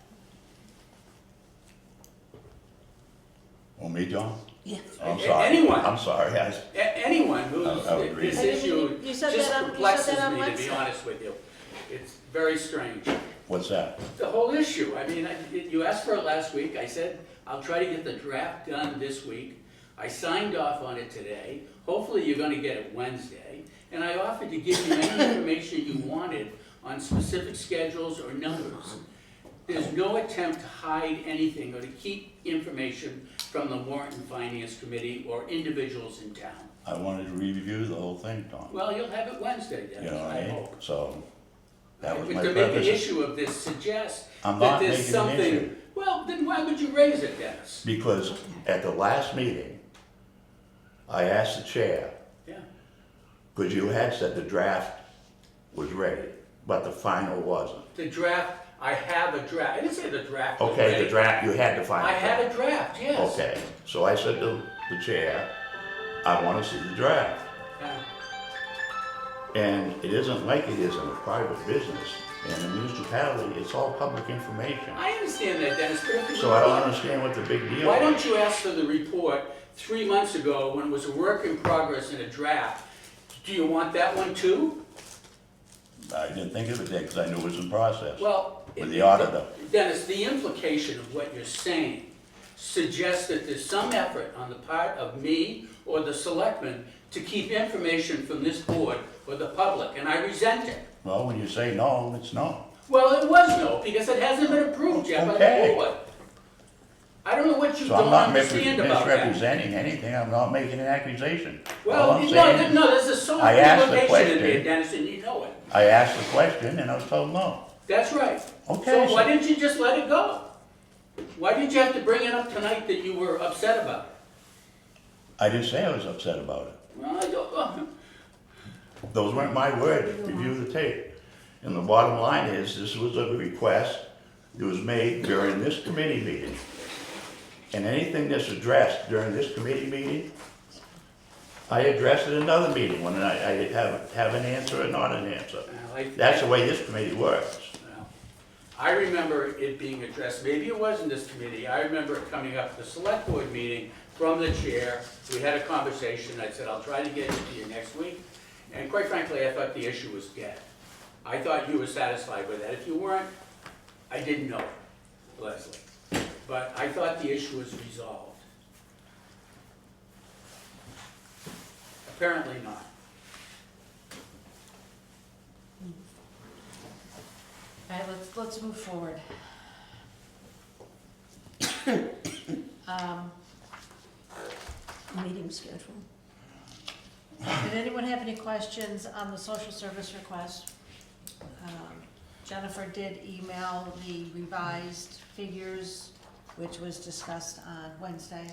[SPEAKER 3] Oh, me, John?
[SPEAKER 1] yeah.
[SPEAKER 3] I'm sorry.
[SPEAKER 8] Anyone.
[SPEAKER 3] I'm sorry,
[SPEAKER 8] Anyone who's,
[SPEAKER 3] I would agree.
[SPEAKER 8] this
[SPEAKER 1] I mean,
[SPEAKER 8] issue
[SPEAKER 1] you said
[SPEAKER 8] just
[SPEAKER 1] that on- you said
[SPEAKER 8] perplexes
[SPEAKER 1] that on
[SPEAKER 8] me, to be
[SPEAKER 1] Wednesday.
[SPEAKER 8] honest with you. It's very strange.
[SPEAKER 3] What's that?
[SPEAKER 8] The whole issue, I mean, you asked for it last week, I said, I'll try to get the draft done this week. I signed off on it today, hopefully you're gonna get it Wednesday, and I offered to give you any information you wanted on specific schedules or numbers. There's no attempt to hide anything or to keep information from the Warrant and Finance Committee or individuals in town.
[SPEAKER 3] I wanted to review the whole thing, Tom.
[SPEAKER 8] Well, you'll have it Wednesday,
[SPEAKER 3] You
[SPEAKER 8] Dennis,
[SPEAKER 3] know what I
[SPEAKER 8] I
[SPEAKER 3] mean?
[SPEAKER 8] hope.
[SPEAKER 3] So, that was
[SPEAKER 8] But
[SPEAKER 3] my
[SPEAKER 8] to make an
[SPEAKER 3] purpose.
[SPEAKER 8] issue of this suggests
[SPEAKER 3] I'm
[SPEAKER 8] that
[SPEAKER 3] not
[SPEAKER 8] there's
[SPEAKER 3] making an
[SPEAKER 8] something.
[SPEAKER 3] issue.
[SPEAKER 8] Well, then why would you raise it, Dennis?
[SPEAKER 3] Because at the last meeting, I asked the chair,
[SPEAKER 8] Yeah.
[SPEAKER 3] Because you had said the draft was ready, but the final wasn't.
[SPEAKER 8] The draft, I have a draft, I didn't say the draft was
[SPEAKER 3] Okay,
[SPEAKER 8] ready.
[SPEAKER 3] the draft, you had the final.
[SPEAKER 8] I had a draft, yes.
[SPEAKER 3] Okay, so I said to the chair, I want to see the draft.
[SPEAKER 8] Yeah.
[SPEAKER 3] And it isn't like it is in a private business. In a municipality, it's all public information.
[SPEAKER 8] I understand that, Dennis, but if you.
[SPEAKER 3] So I don't understand what the big deal is.
[SPEAKER 8] Why don't you ask for the report 3 months ago when it was a work in progress in a draft? Do you want that one too?
[SPEAKER 3] I didn't think of it then because I knew it was in process
[SPEAKER 8] Well.
[SPEAKER 3] with the auditor.
[SPEAKER 8] Dennis, the implication of what you're saying suggests that there's some effort on the part of me or the selectmen to keep information from this board or the public, and I resent it.
[SPEAKER 3] Well, when you say no, it's no.
[SPEAKER 8] Well, it was no, because it hasn't been approved yet by the
[SPEAKER 3] Okay.
[SPEAKER 8] board. I don't know what you
[SPEAKER 3] So I'm
[SPEAKER 8] don't
[SPEAKER 3] not
[SPEAKER 8] understand about that.
[SPEAKER 3] misrepresenting anything. I'm not making an accusation. All
[SPEAKER 8] Well,
[SPEAKER 3] I'm
[SPEAKER 8] no,
[SPEAKER 3] saying
[SPEAKER 8] no,
[SPEAKER 3] is,
[SPEAKER 8] there's a sole
[SPEAKER 3] I asked the
[SPEAKER 8] implication in there,
[SPEAKER 3] question.
[SPEAKER 8] Dennis, and you know it.
[SPEAKER 3] I asked the question and I was told no.
[SPEAKER 8] That's right.
[SPEAKER 3] Okay,
[SPEAKER 8] So why
[SPEAKER 3] so
[SPEAKER 8] didn't you just let it go? Why did you have to bring it up tonight that you were upset about it?
[SPEAKER 3] I didn't say I was upset about it.
[SPEAKER 8] Well, I don't,
[SPEAKER 3] Those weren't my words. Review the tape. And the bottom line is, this was a request that was made during this committee meeting. And anything that's addressed during this committee meeting, I address it in another meeting when I have an answer or not an answer. That's the way this committee works.
[SPEAKER 8] well, I remember it being addressed, maybe it wasn't this committee, I remember it coming up at the select board meeting from the chair. We had a conversation, I said, I'll try to get it to you next week. And quite frankly, I thought the issue was dead. I thought you were satisfied with that. If you weren't, I didn't know, Leslie. But I thought the issue was resolved. Apparently not.
[SPEAKER 1] All right, let's move forward.
[SPEAKER 2] Meeting schedule.
[SPEAKER 1] Did anyone have any questions on the social service request? Jennifer did email the revised figures, which was discussed on Wednesday.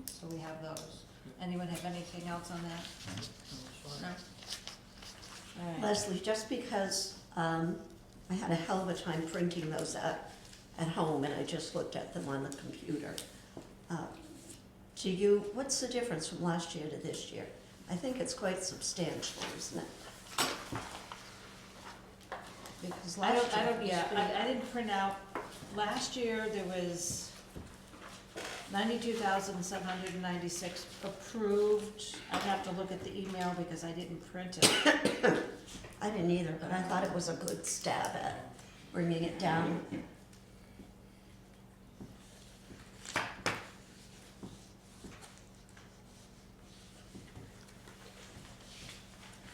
[SPEAKER 1] So we have those. Anyone have anything else on that? No? All right.
[SPEAKER 2] Leslie, just because I had a hell of a time printing those out at home and I just looked at them on the computer. What's the difference from last year to this year? I think it's quite substantial, isn't it? Because
[SPEAKER 1] I
[SPEAKER 2] last
[SPEAKER 1] don't,
[SPEAKER 2] year.
[SPEAKER 1] yeah, I didn't print out, last year there was 92,796 approved. I'd have to look at the email because I didn't print it.
[SPEAKER 2] I didn't either, but I thought it was a good stab at bringing it down.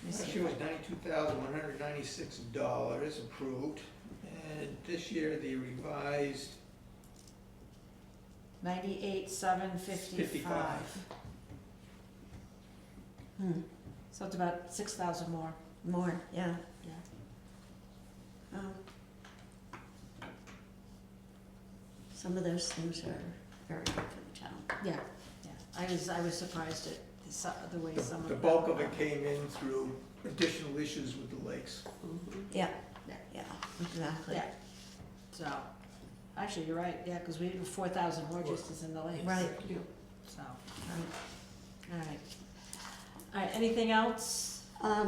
[SPEAKER 6] Last year was $92,196 approved, and this year the revised
[SPEAKER 1] 98,755. So it's about 6,000 more.
[SPEAKER 2] More, yeah.
[SPEAKER 1] Yeah.
[SPEAKER 2] Some of those things are very good for the town.
[SPEAKER 1] Yeah, yeah. I was surprised at the way some of
[SPEAKER 6] The
[SPEAKER 1] them.
[SPEAKER 6] bulk of it came in through additional issues with the lakes.
[SPEAKER 2] Yeah,
[SPEAKER 1] Yeah.
[SPEAKER 2] yeah, exactly.
[SPEAKER 1] Yeah. So, actually, you're right, yeah, because we had 4,000 more just as in the lakes.
[SPEAKER 2] Right.
[SPEAKER 1] So, all right. All right, anything else?
[SPEAKER 2] I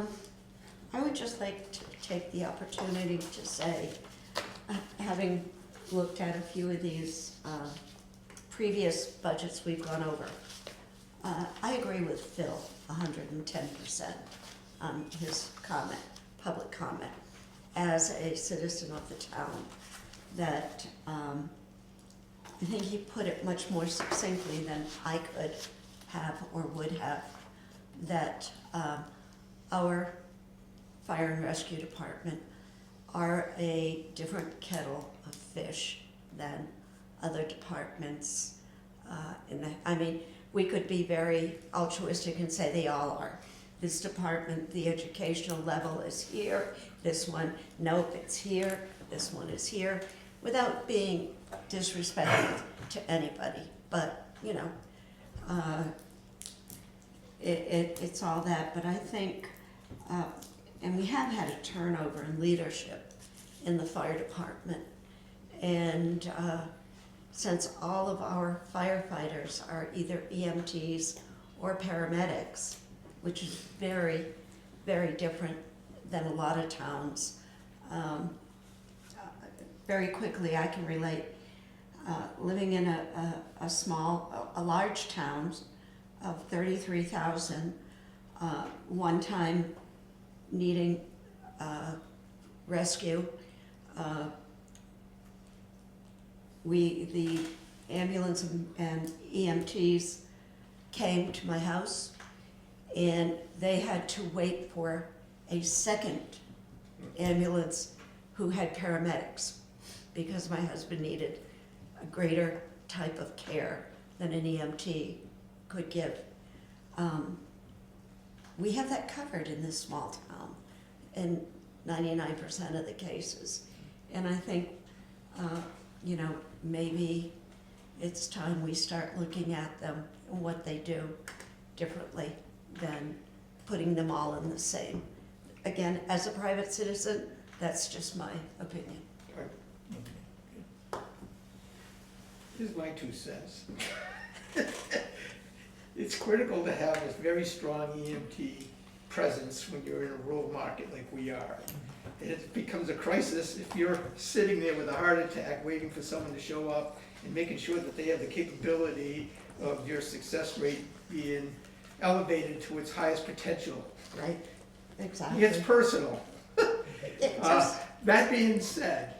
[SPEAKER 2] would just like to take the opportunity to say, having looked at a few of these previous budgets we've gone over, I agree with Phil 110% on his comment, public comment, as a citizen of the town, that I think he put it much more succinctly than I could have or would have, that our fire and rescue department are a different kettle of fish than other departments. We could be very altruistic and say they all are. This department, the educational level is here, this one, nope, it's here, this one is here, without being disrespectful to anybody. But, you know, it's all that. But I think And we have had a turnover in leadership in the fire department. And since all of our firefighters are either EMTs or paramedics, which is very, very different than a lot of towns, very quickly I can relate. Living in a large town of 33,000, one time needing rescue, the ambulance and EMTs came to my house, and they had to wait for a second ambulance who had paramedics, because my husband needed a greater type of care than an EMT could give. We have that covered in this small town in 99% of the cases. And I think, maybe it's time we start looking at them and what they do differently than putting them all in the same. Again, as a private citizen, that's just my opinion.
[SPEAKER 6] Here's my 2 cents. It's critical to have a very strong EMT presence when you're in a rural market like we are. And it becomes a crisis if you're sitting there with a heart attack, waiting for someone to show up and making sure that they have the capability of your success rate being elevated to its highest potential.
[SPEAKER 2] Right? Exactly.
[SPEAKER 6] It gets personal.
[SPEAKER 2] It does.
[SPEAKER 6] That being said,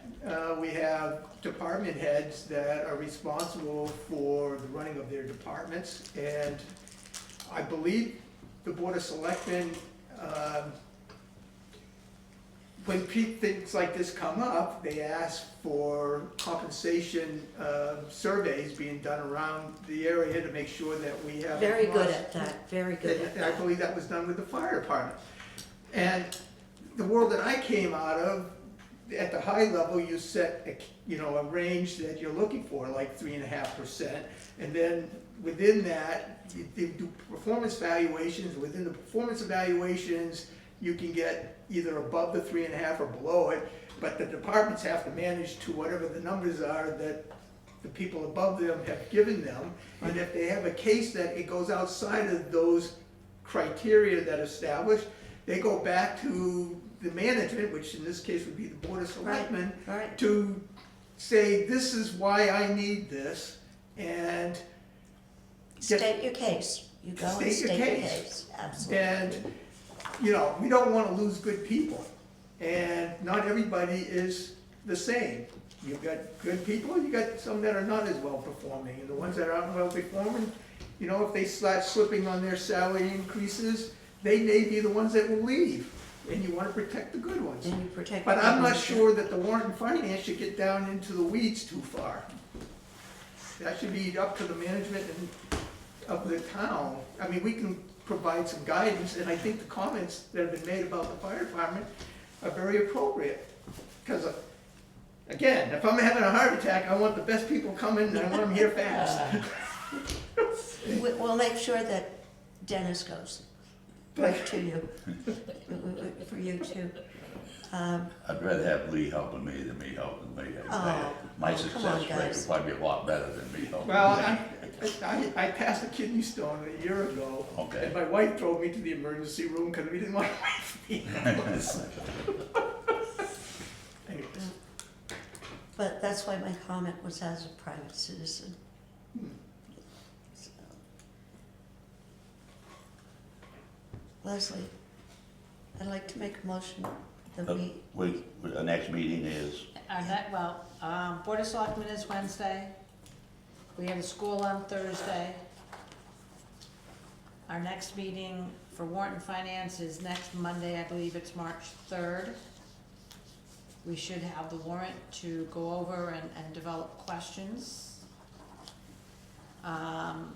[SPEAKER 6] we have department heads that are responsible for the running of their departments, and I believe the Board of Selectmen, when things like this come up, they ask for compensation surveys being done around the area to make sure that we have.
[SPEAKER 2] Very good at that, very good at
[SPEAKER 6] And I
[SPEAKER 2] that.
[SPEAKER 6] believe that was done with the fire department. And the world that I came out of, at the high level, you set a range that you're looking for, like 3.5%, and then within that, you do performance valuations. Within the performance evaluations, you can get either above the 3.5 or below it, but the departments have to manage to whatever the numbers are that the people above them have given them. And if they have a case that it goes outside of those criteria that are established, they go back to the management, which in this case would be the Board of Selectmen,
[SPEAKER 2] Right.
[SPEAKER 6] to say, this is why I need this, and
[SPEAKER 2] State your case. You go and
[SPEAKER 6] State your
[SPEAKER 2] state your
[SPEAKER 6] case.
[SPEAKER 2] case, absolutely.
[SPEAKER 6] And, we don't wanna lose good people, and not everybody is the same. You've got good people, you got some that are not as well performing, and the ones that aren't well performing, if they start slipping on their salary increases, they may be the ones that will leave, and you wanna protect the good ones.
[SPEAKER 2] And you protect.
[SPEAKER 6] But
[SPEAKER 2] the
[SPEAKER 6] I'm not
[SPEAKER 2] ones that-
[SPEAKER 6] sure that the warrant and finance should get down into the weeds too far. That should be up to the management of the town. I mean, we can provide some guidance, and I think the comments that have been made about the fire department are very appropriate. Because, again, if I'm having a heart attack, I want the best people coming, and I want them here fast.
[SPEAKER 2] We'll make sure that Dennis goes, right to you, for you too.
[SPEAKER 3] I'd rather have Lee helping me than me helping me.
[SPEAKER 2] Oh,
[SPEAKER 3] My
[SPEAKER 2] come on,
[SPEAKER 3] success rate
[SPEAKER 2] guys.
[SPEAKER 3] would probably be a lot better than me helping.
[SPEAKER 6] Well,
[SPEAKER 3] me.
[SPEAKER 6] I passed a kidney stone a year ago,
[SPEAKER 3] Okay.
[SPEAKER 6] and my wife drove me to the emergency room because we didn't want to wait for me. Anyways,
[SPEAKER 2] But that's why my comment was as a private citizen. So. Leslie, I'd like to make a motion that
[SPEAKER 3] The next meeting is,
[SPEAKER 1] Board of Selectmen is Wednesday. We have a school on Thursday. Our next meeting for warrant and finance is next Monday, I believe it's March 3rd. We should have the warrant to go over and develop questions. Then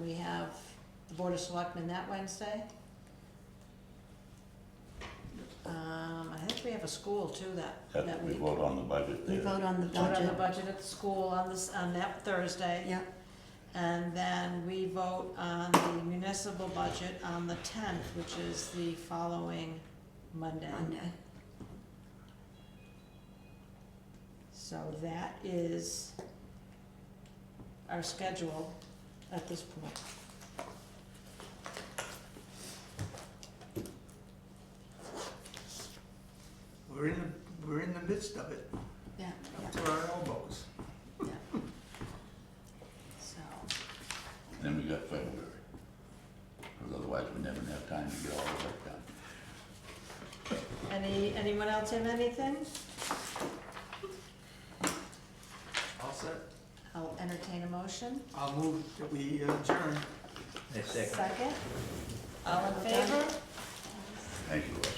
[SPEAKER 1] we have the Board of Selectmen that Wednesday. I think we have a school too that
[SPEAKER 3] that we
[SPEAKER 1] week.
[SPEAKER 3] vote on the budget
[SPEAKER 2] we
[SPEAKER 3] there.
[SPEAKER 2] vote on the
[SPEAKER 1] Vote on the
[SPEAKER 2] budget.
[SPEAKER 1] budget at the school on that Thursday.
[SPEAKER 2] Yep.
[SPEAKER 1] And then we vote on the municipal budget on the 10th, which is the following Monday.
[SPEAKER 2] Monday.
[SPEAKER 1] So that is our schedule at this point.
[SPEAKER 6] We're in the midst of it,
[SPEAKER 1] Yeah.
[SPEAKER 6] up to our elbows.
[SPEAKER 1] So,
[SPEAKER 3] Then we got February. Because otherwise we never have time to get all the work done.
[SPEAKER 1] anyone else have anything?
[SPEAKER 6] All set?
[SPEAKER 1] I'll entertain a motion.
[SPEAKER 6] I'll move that we adjourn.
[SPEAKER 4] Next second.
[SPEAKER 1] Second? All in favor?
[SPEAKER 3] Thank you.